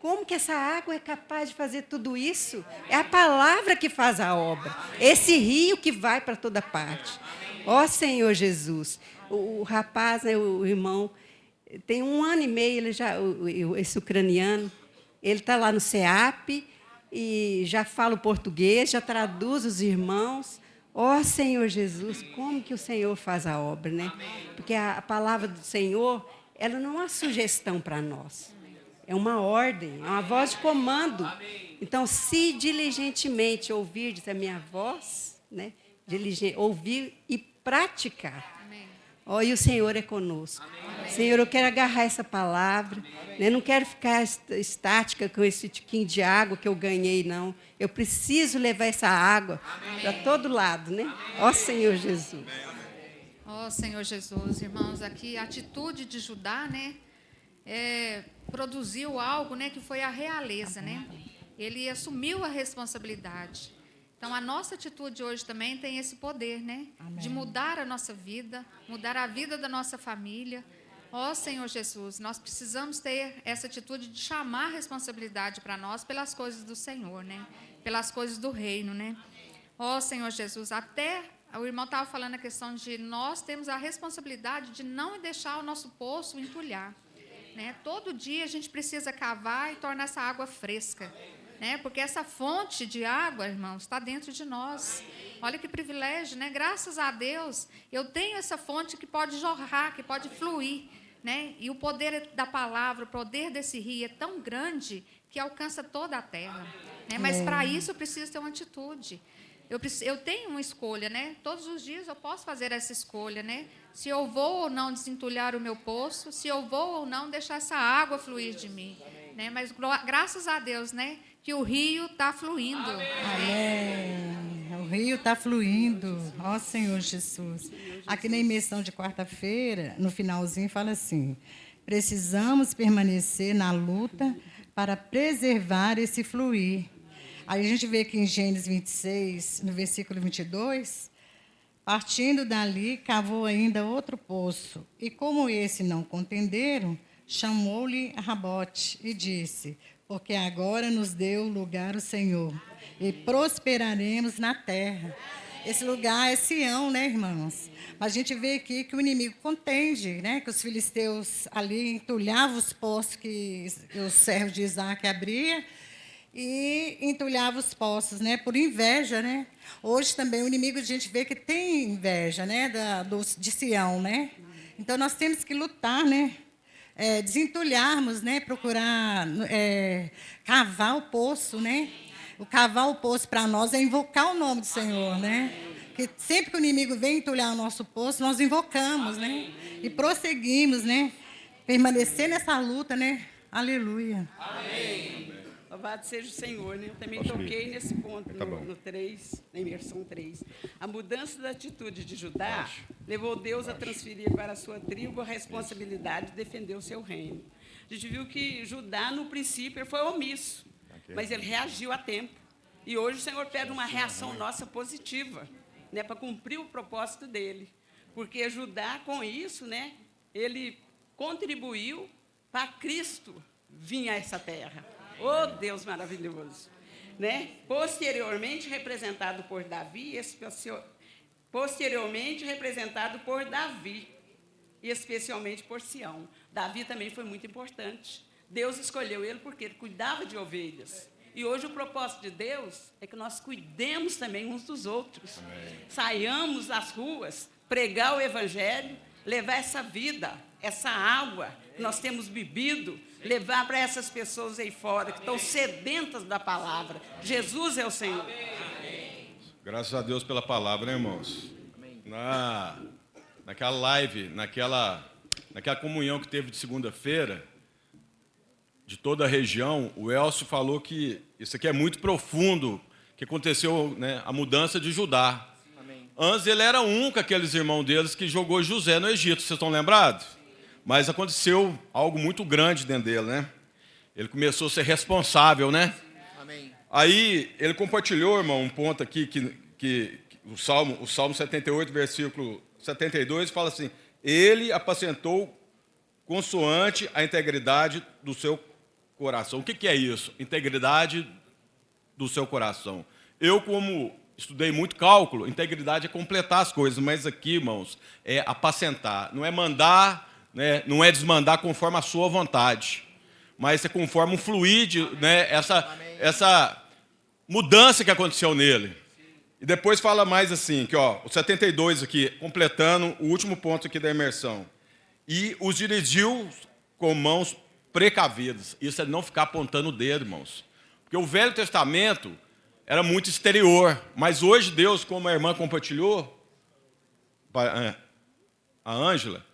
[SPEAKER 12] como que essa água é capaz de fazer tudo isso? É a palavra que faz a obra. Esse rio que vai para toda parte. Ó Senhor Jesus. O rapaz, né, o irmão, tem 1 ano e meio, ele esse ucraniano, ele está lá no CEAP e já fala o português, já traduz os irmãos. Ó Senhor Jesus, como que o Senhor faz a obra, né? Porque a palavra do Senhor, ela não é uma sugestão para nós. É uma ordem, é uma voz de comando. Então, se diligentemente ouvirdes a minha voz, né, ouvir e praticar, ó, e o Senhor é conosco. Amém. Senhor, eu quero agarrar essa palavra, né, não quero ficar estática com esse tiquinho de água que eu ganhei, não. Eu preciso levar essa água para todo lado, né? Ó Senhor Jesus.
[SPEAKER 13] Ó Senhor Jesus, irmãos, aqui a atitude de Judá, né? Produziu algo, né, que foi a realeza, né? Ele assumiu a responsabilidade. Então, a nossa atitude hoje também tem esse poder, né? Amém. De mudar a nossa vida, mudar a vida da nossa família. Ó Senhor Jesus, nós precisamos ter essa atitude de chamar a responsabilidade para nós pelas coisas do Senhor, né? Pelas coisas do reino, né? Ó Senhor Jesus, até o irmão estava falando a questão de nós temos a responsabilidade de não deixar o nosso poço entulhar. Né? Todo dia a gente precisa cavar e tornar essa água fresca, né? Porque essa fonte de água, irmãos, está dentro de nós. Olha que privilégio, né? Graças a Deus, eu tenho essa fonte que pode jorrar, que pode fluir, né? E o poder da palavra, o poder desse rio é tão grande que alcança toda a terra, né? Mas para isso eu preciso ter uma atitude. Eu tenho uma escolha, né? Todos os dias eu posso fazer essa escolha, né? Se eu vou ou não desentulhar o meu poço, se eu vou ou não deixar essa água fluir de mim, né? Mas graças a Deus, né? Que o rio está fluindo.
[SPEAKER 14] Amém. O rio está fluindo. Ó Senhor Jesus. Aqui na emissão de quarta-feira, no finalzinho, fala assim: precisamos permanecer na luta para preservar esse fluir. Aí a gente vê que em Gênesis 26, no versículo 22, partindo dali, cavou ainda outro poço. E como esse não contenderam, chamou-lhe Rabote e disse: porque agora nos deu lugar o Senhor, e prosperaremos na terra. Esse lugar é Sião, né, irmãos? Mas a gente vê aqui que o inimigo contende, né? Que os filisteus ali entulhavam os poços que os servos de Isaac abriam, e entulhava os poços, né, por inveja, né? Hoje também o inimigo, a gente vê que tem inveja, né, de Sião, né? Então nós temos que lutar, né? Desentulharmos, né? Procurar cavar o poço, né? O cavar o poço para nós é invocar o nome do Senhor, né? Que sempre que o inimigo vem entulhar o nosso poço, nós invocamos, né? E prosseguimos, né? Permanecer nessa luta, né? Aleluia.
[SPEAKER 15] Amém. Louvado seja o Senhor, né? Eu também toquei nesse ponto, no 3, na imersão 3. A mudança da atitude de Judá levou Deus a transferir para a sua tribo a responsabilidade de defender o seu reino. A gente viu que Judá, no princípio, ele foi omisso, mas ele reagiu a tempo. E hoje o Senhor pede uma reação nossa positiva, né, para cumprir o propósito dele. Porque Judá, com isso, né, ele contribuiu para Cristo vir a essa terra. Oh, Deus maravilhoso! Né? Posteriormente representado por Davi, e especialmente por Sião. Davi também foi muito importante. Deus escolheu ele porque ele cuidava de ovelhas. E hoje o propósito de Deus é que nós cuidemos também uns dos outros. Amém. Saiamos às ruas, pregar o evangelho, levar essa vida, essa água que nós temos bebido, levar para essas pessoas aí fora que estão sedentas da palavra. Jesus é o Senhor.
[SPEAKER 2] Amém. Graças a Deus pela palavra, né, irmãos? Naquela live, naquela comunhão que teve de segunda-feira, de toda a região, o Elcio falou que isso aqui é muito profundo, que aconteceu, né, a mudança de Judá. Amém. Antes ele era um com aqueles irmãos deles que jogou José no Egito, vocês estão lembrados? Mas aconteceu algo muito grande dentro dele, né? Ele começou a ser responsável, né? Amém. Aí ele compartilhou, irmão, um ponto aqui que o Salmo 78, versículo 72, fala assim: ele apacentou consoante a integridade do seu coração. O que é isso? Integridade do seu coração. Eu, como estudei muito cálculo, integridade é completar as coisas, mas aqui, irmãos, é apacentar. Não é mandar, né, não é desmandar conforme a sua vontade, mas é conforme um fluir, né, essa mudança que aconteceu nele. E depois fala mais assim, que, ó, o 72 aqui, completando o último ponto aqui da imersão. E os dirigiu com mãos precavidas. Isso é não ficar apontando o dedo, irmãos. Porque o Velho Testamento era muito exterior, mas hoje Deus, como a irmã compartilhou, a Ângela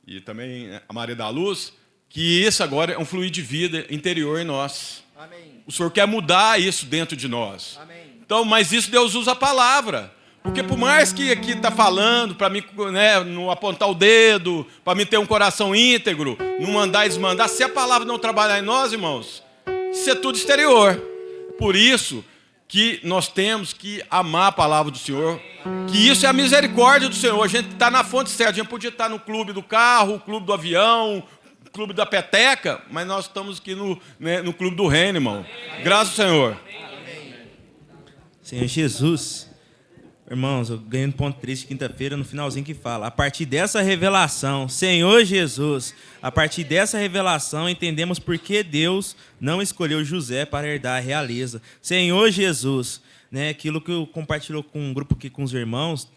[SPEAKER 2] e também a Maria da Luz, que isso agora é um fluir de vida interior em nós. Amém. O Senhor quer mudar isso dentro de nós. Amém. Então, mas isso Deus usa a palavra. Porque por mais que aqui está falando, para mim, né, não apontar o dedo, para mim ter um coração íntegro, não mandar e desmandar, se a palavra não trabalhar em nós, irmãos, isso é tudo exterior. Por isso que nós temos que amar a palavra do Senhor, que isso é a misericórdia do Senhor. A gente está na fonte certa, a gente podia estar no clube do carro, o clube do avião, o clube da peteca, mas nós estamos aqui no clube do reino, irmão. Graças ao Senhor.
[SPEAKER 16] Senhor Jesus, irmãos, eu ganhei no ponto 3 de quinta-feira, no finalzinho que fala: a partir dessa revelação, Senhor Jesus, a partir dessa revelação entendemos por que Deus não escolheu José para herdar a realeza. Senhor Jesus, né, aquilo que eu compartilhou com um grupo aqui com os irmãos,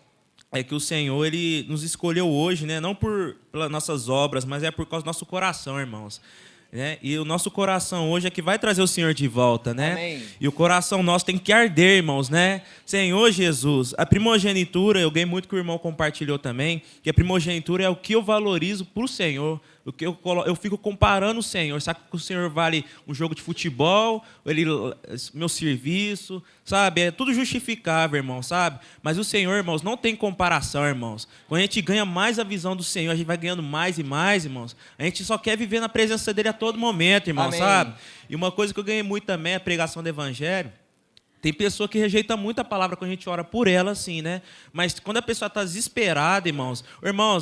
[SPEAKER 16] é que o Senhor, ele nos escolheu hoje, né, não pelas nossas obras, mas é por causa do nosso coração, irmãos. Né? E o nosso coração hoje é que vai trazer o Senhor de volta, né? Amém. E o coração nosso tem que arder, irmãos, né? Senhor Jesus, a primogenitura, eu ganhei muito que o irmão compartilhou também, que a primogenitura é o que eu valorizo para o Senhor, Eu fico comparando o Senhor. Sabe que o Senhor vale um jogo de futebol, meu serviço, sabe? É tudo justificável, irmão, sabe? Mas o Senhor, irmãos, não tem comparação, irmãos. Quando a gente ganha mais a visão do Senhor, a gente vai ganhando mais e mais, irmãos. A gente só quer viver na presença dele a todo momento, irmão,
[SPEAKER 10] Amém.
[SPEAKER 16] sabe? E uma coisa que eu ganhei muito também é a pregação do Evangelho. Tem pessoa que rejeita muito a palavra quando a gente ora por ela, assim, né? Mas quando a pessoa está desesperada, irmãos,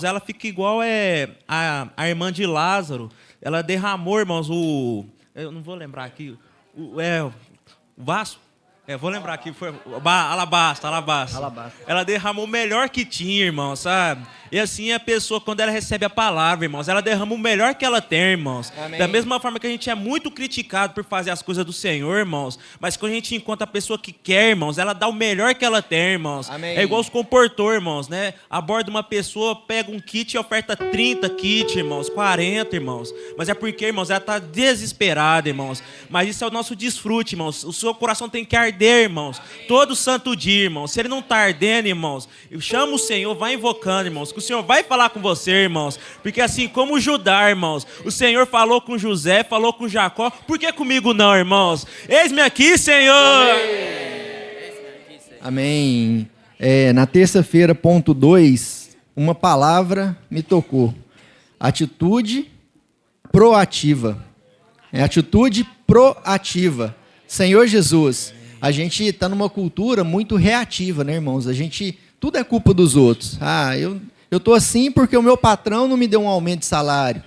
[SPEAKER 16] ela fica igual a irmã de Lázaro. Ela derramou, irmãos, eu não vou lembrar aqui, o vaso. Vou lembrar aqui, foi alabastro. Ela derramou o melhor que tinha, irmão, sabe? E assim a pessoa, quando ela recebe a palavra, irmãos, ela derrama o melhor que ela tem, irmãos.
[SPEAKER 10] Amém.
[SPEAKER 16] Da mesma forma que a gente é muito criticado por fazer as coisas do Senhor, irmãos, mas quando a gente encontra a pessoa que quer, irmãos, ela dá o melhor que ela tem, irmãos.
[SPEAKER 10] Amém.
[SPEAKER 16] É igual os comportores, irmãos, né? Aborda uma pessoa, pega um kit e oferta 30 kits, irmãos, 40, irmãos. Mas é porque, irmãos, ela está desesperada, irmãos. Mas isso é o nosso desfrute, irmãos. O seu coração tem que arder, irmãos, todo santo dia, irmãos. Se ele não está ardendo, irmãos, chama o Senhor, vai invocando, irmãos, que o Senhor vai falar com você, irmãos. Porque assim como Judá, irmãos, o Senhor falou com José, falou com Jacó, por que comigo não, irmãos? Eis-me aqui, Senhor.
[SPEAKER 17] Amém. Na terça-feira, ponto 2, uma palavra me tocou. Atitude proativa. Atitude proativa. Senhor Jesus, a gente está numa cultura muito reativa, né, irmãos? Tudo é culpa dos outros. Eu estou assim porque o meu patrão não me deu um aumento de salário.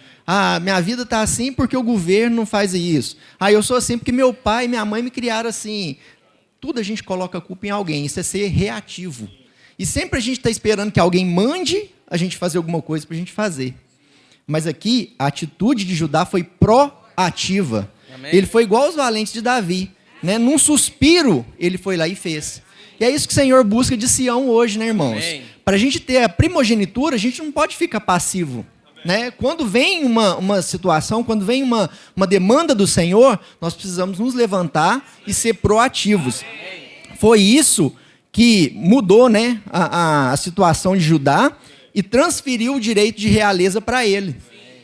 [SPEAKER 17] Minha vida está assim porque o governo não faz isso. Eu sou assim porque meu pai e minha mãe me criaram assim. Tudo a gente coloca a culpa em alguém. Isso é ser reativo. E sempre a gente está esperando que alguém mande a gente fazer alguma coisa para a gente fazer. Mas aqui, a atitude de Judá foi proativa.
[SPEAKER 10] Amém.
[SPEAKER 17] Ele foi igual aos valentes de Davi. Né? Num suspiro, ele foi lá e fez. E é isso que o Senhor busca de Sião hoje, né, irmãos? Para a gente ter a primogenitura, a gente não pode ficar passivo. Né? Quando vem uma situação, quando vem uma demanda do Senhor, nós precisamos nos levantar e ser proativos. Foi isso que mudou, né, a situação de Judá e transferiu o direito de realeza para ele.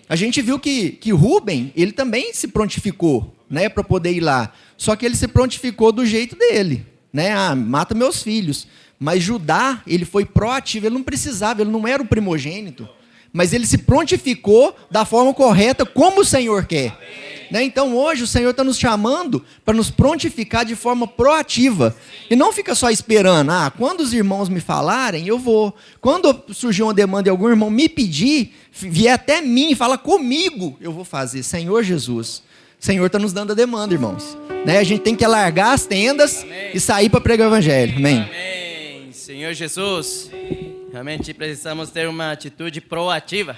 [SPEAKER 17] A gente viu que Rúben, ele também se prontificou, né, para poder ir lá. Só que ele se prontificou do jeito dele. Né? Mata meus filhos. Mas Judá, ele foi proativo, ele não precisava, ele não era o primogênito. Mas ele se prontificou da forma correta, como o Senhor quer. Né? Então hoje o Senhor está nos chamando para nos prontificar de forma proativa. E não fica só esperando, quando os irmãos me falarem, eu vou. Quando surgir uma demanda e algum irmão me pedir, vier até mim e falar comigo, eu vou fazer. Senhor Jesus, o Senhor está nos dando a demanda, irmãos. Né? A gente tem que largar as tendas e sair para pregar o Evangelho. Amém.
[SPEAKER 10] Amém. Senhor Jesus, realmente precisamos ter uma atitude proativa.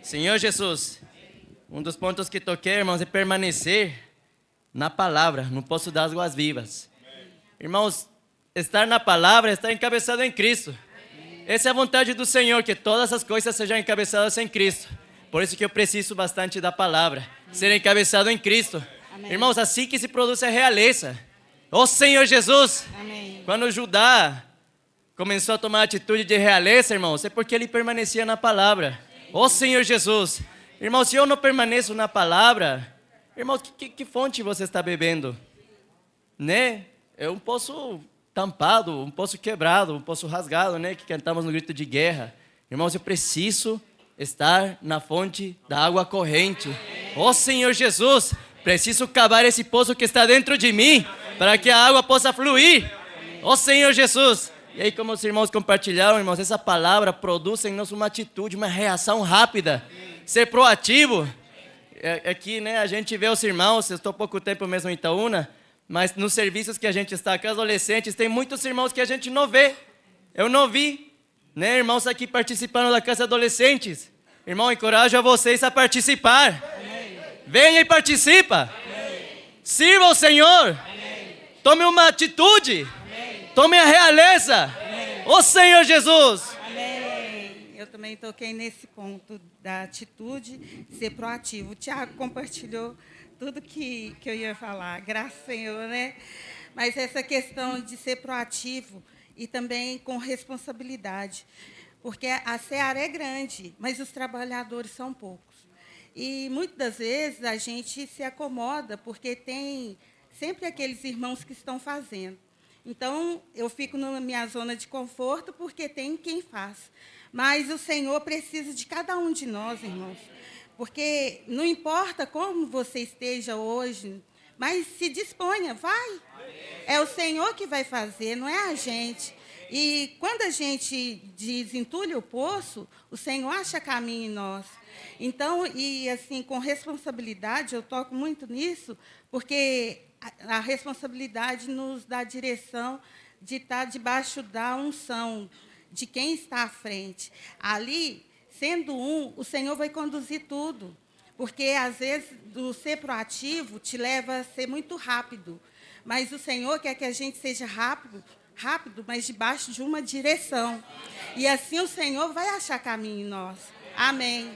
[SPEAKER 10] Senhor Jesus, um dos pontos que toquei, irmãos, é permanecer na palavra, no poço das águas vivas. Irmãos, estar na palavra é estar encabeçado em Cristo. Essa é a vontade do Senhor, que todas as coisas sejam encabeçadas em Cristo. Por isso que eu preciso bastante da palavra, ser encabeçado em Cristo. Amém. Irmãos, assim que se produz a realeza. Senhor Jesus, amém. Quando Judá começou a tomar a atitude de realeza, irmãos, é porque ele permanecia na palavra. Senhor Jesus, irmãos, se eu não permaneço na palavra, irmãos, que fonte você está bebendo? Né? É um poço tampado, um poço quebrado, um poço rasgado, né? Que cantamos no grito de guerra. Irmãos, eu preciso estar na fonte da água corrente. Senhor Jesus, preciso cavar esse poço que está dentro de mim, para que a água possa fluir. Senhor Jesus. E aí, como os irmãos compartilharam, irmãos, essa palavra produz em nós uma atitude, uma reação rápida. Ser proativo. Aqui, né, a gente vê os irmãos, eu estou há pouco tempo mesmo em Itaúna, mas nos serviços que a gente está com adolescentes, tem muitos irmãos que a gente não vê. Eu não vi. Né, irmãos aqui participando da casa de adolescentes. Irmão, encorajo a vocês a participar. Amém. Venha e participa. Amém. Sirva ao Senhor. Amém. Tome uma atitude. Amém. Tome a realeza. Amém. Senhor Jesus.
[SPEAKER 12] Amém. Eu também toquei nesse ponto da atitude, ser proativo. O Tiago compartilhou tudo que eu ia falar. Graças ao Senhor, né? Mas essa questão de ser proativo e também com responsabilidade, porque a seara é grande, mas os trabalhadores são poucos. E muitas das vezes a gente se acomoda porque tem sempre aqueles irmãos que estão fazendo. Então, eu fico na minha zona de conforto porque tem quem faz. Mas o Senhor precisa de cada um de nós, irmãos. Porque não importa como você esteja hoje, mas se disponha, vai. É o Senhor que vai fazer, não é a gente. E quando a gente desentulha o poço, o Senhor acha caminho em nós. Então, e assim, com responsabilidade, eu toco muito nisso, porque a responsabilidade nos dá a direção de estar debaixo da unção de quem está à frente. Ali, sendo o Senhor vai conduzir tudo. Porque, às vezes, o ser proativo te leva a ser muito rápido. Mas o Senhor quer que a gente seja rápido, mas debaixo de uma direção. E assim o Senhor vai achar caminho em nós. Amém.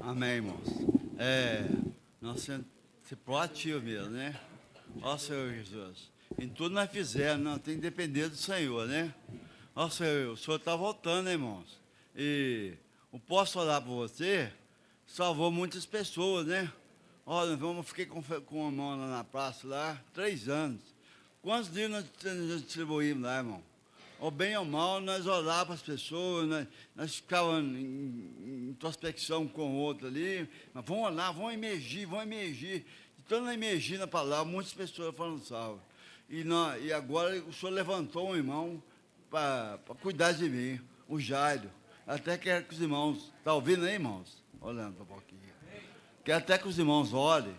[SPEAKER 5] Amém, irmãos. Nós temos que ser proativos mesmo, né? Ó Senhor Jesus. Em tudo nós fizemos, nós temos que depender do Senhor, né? Ó Senhor, o Senhor está voltando, né, irmãos? E eu posso orar por você, salvou muitas pessoas, né? Olha, fiquei com uma mão lá na praça, lá, 3 anos. Quantos dias nós distribuímos lá, irmão? Ou bem ou mal, nós orávamos as pessoas, nós ficávamos em introspecção com o outro ali, mas vamos orar, vamos emergir. Então, nós emergir na palavra, muitas pessoas foram salvas. E agora o Senhor levantou um irmão para cuidar de mim, o Jairo. Até quero que os irmãos, está ouvindo aí, irmãos? Olhando para um pouquinho. Quero até que os irmãos orem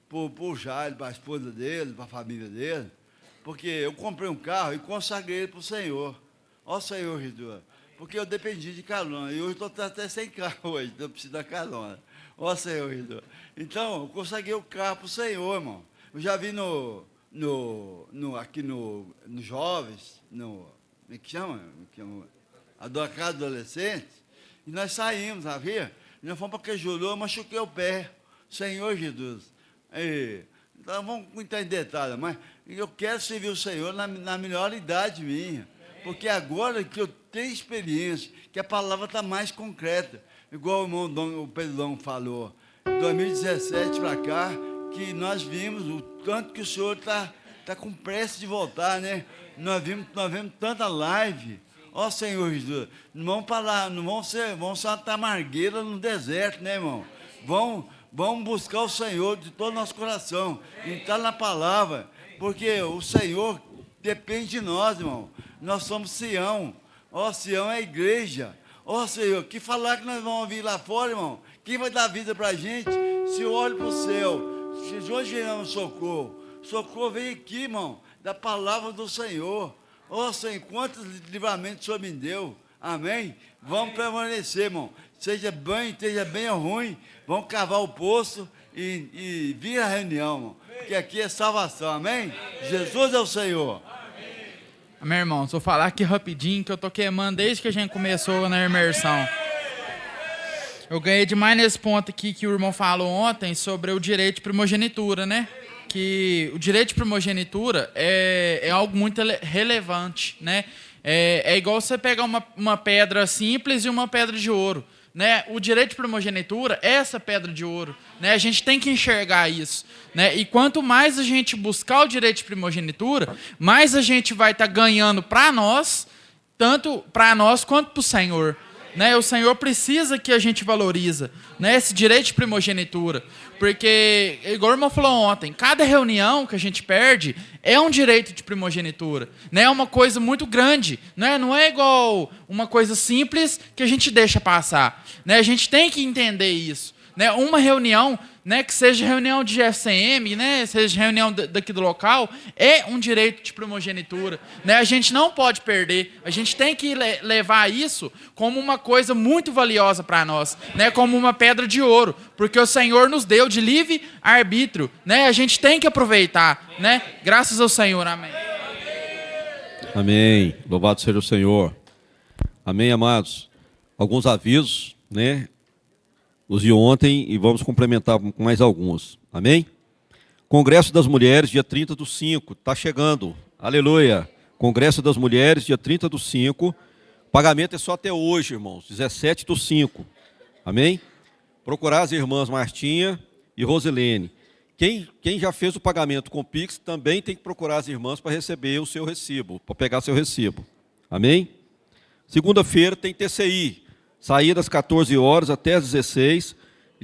[SPEAKER 5] por Jairo, para a esposa dele, para a família dele, porque eu comprei um carro e consagrei ele para o Senhor. Ó Senhor Jesus, porque eu dependi de carona, e hoje estou até sem carro hoje, não preciso da carona. Ó Senhor Jesus. Então, eu consagrei o carro para o Senhor, irmão. Eu já vi aqui no Jovens, como é que chama? A da casa do adolescente, e nós saímos, sabia? Nós fomos para Cajuru, eu machuquei o pé. Senhor Jesus. Então, vamos entrar em detalhes, mas eu quero servir o Senhor na melhor idade minha. Porque agora que eu tenho experiência, que a palavra está mais concreta, igual o irmão o Pedrão falou, 2017 para cá, que nós vimos o tanto que o Senhor está com pressa de voltar, né? Nós vimos tanta live. Ó Senhor Jesus, não vamos falar, vamos ser uma tamargueira no deserto, né, irmão? Vamos buscar o Senhor de todo o nosso coração, entrar na palavra, porque o Senhor depende de nós, irmão. Nós somos Sião. Ó, Sião é a igreja. Ó, Senhor, que falar que nós vamos vir lá fora, irmão? Quem vai dar vida para a gente? Se eu olho para o céu, se hoje viramos socorro, socorro vem aqui, irmão, da palavra do Senhor. Ó, Senhor, quantos livramentos o Senhor me deu. Amém? Vamos permanecer, irmão. Esteja bem ou ruim, vamos cavar o poço e vir à reunião, irmão. Porque aqui é salvação, amém? Jesus é o Senhor.
[SPEAKER 18] Amém, irmão. Vou falar aqui rapidinho, que eu tô queimando desde que a gente começou na imersão. Eu ganhei demais nesse ponto aqui que o irmão falou ontem sobre o direito de primogenitura, né? Que o direito de primogenitura é algo muito relevante, né? É igual você pegar uma pedra simples e uma pedra de ouro, né? O direito de primogenitura é essa pedra de ouro, né? A gente tem que enxergar isso, né? E quanto mais a gente buscar o direito de primogenitura, mais a gente vai estar ganhando para nós, tanto para nós quanto para o Senhor, né? O Senhor precisa que a gente valoriza, né, esse direito de primogenitura, porque, igual o irmão falou ontem, cada reunião que a gente perde é um direito de primogenitura, né? É uma coisa muito grande, né? Não é igual uma coisa simples que a gente deixa passar, né? A gente tem que entender isso, né? Uma reunião, né, que seja reunião de GFCM, né, seja reunião daqui do local, é um direito de primogenitura, né? A gente não pode perder, a gente tem que levar isso como uma coisa muito valiosa para nós, né, como uma pedra de ouro, porque o Senhor nos deu de livre arbítrio, né? A gente tem que aproveitar, né? Graças ao Senhor, amém.
[SPEAKER 19] Amém. Louvado seja o Senhor. Amém, amados. Alguns avisos, né? Os de ontem, e vamos complementar com mais alguns. Amém? Congresso das Mulheres, dia 30/5, está chegando. Aleluia. Congresso das Mulheres, dia 30/5. Pagamento é só até hoje, irmãos, 17/5. Amém? procurar as irmãs Martinha e Rosilene. Quem já fez o pagamento com Pix também tem que procurar as irmãs para receber o seu recibo, para pegar seu recibo. Amém? Segunda-feira tem TCI, sair das 14 horas até as 16,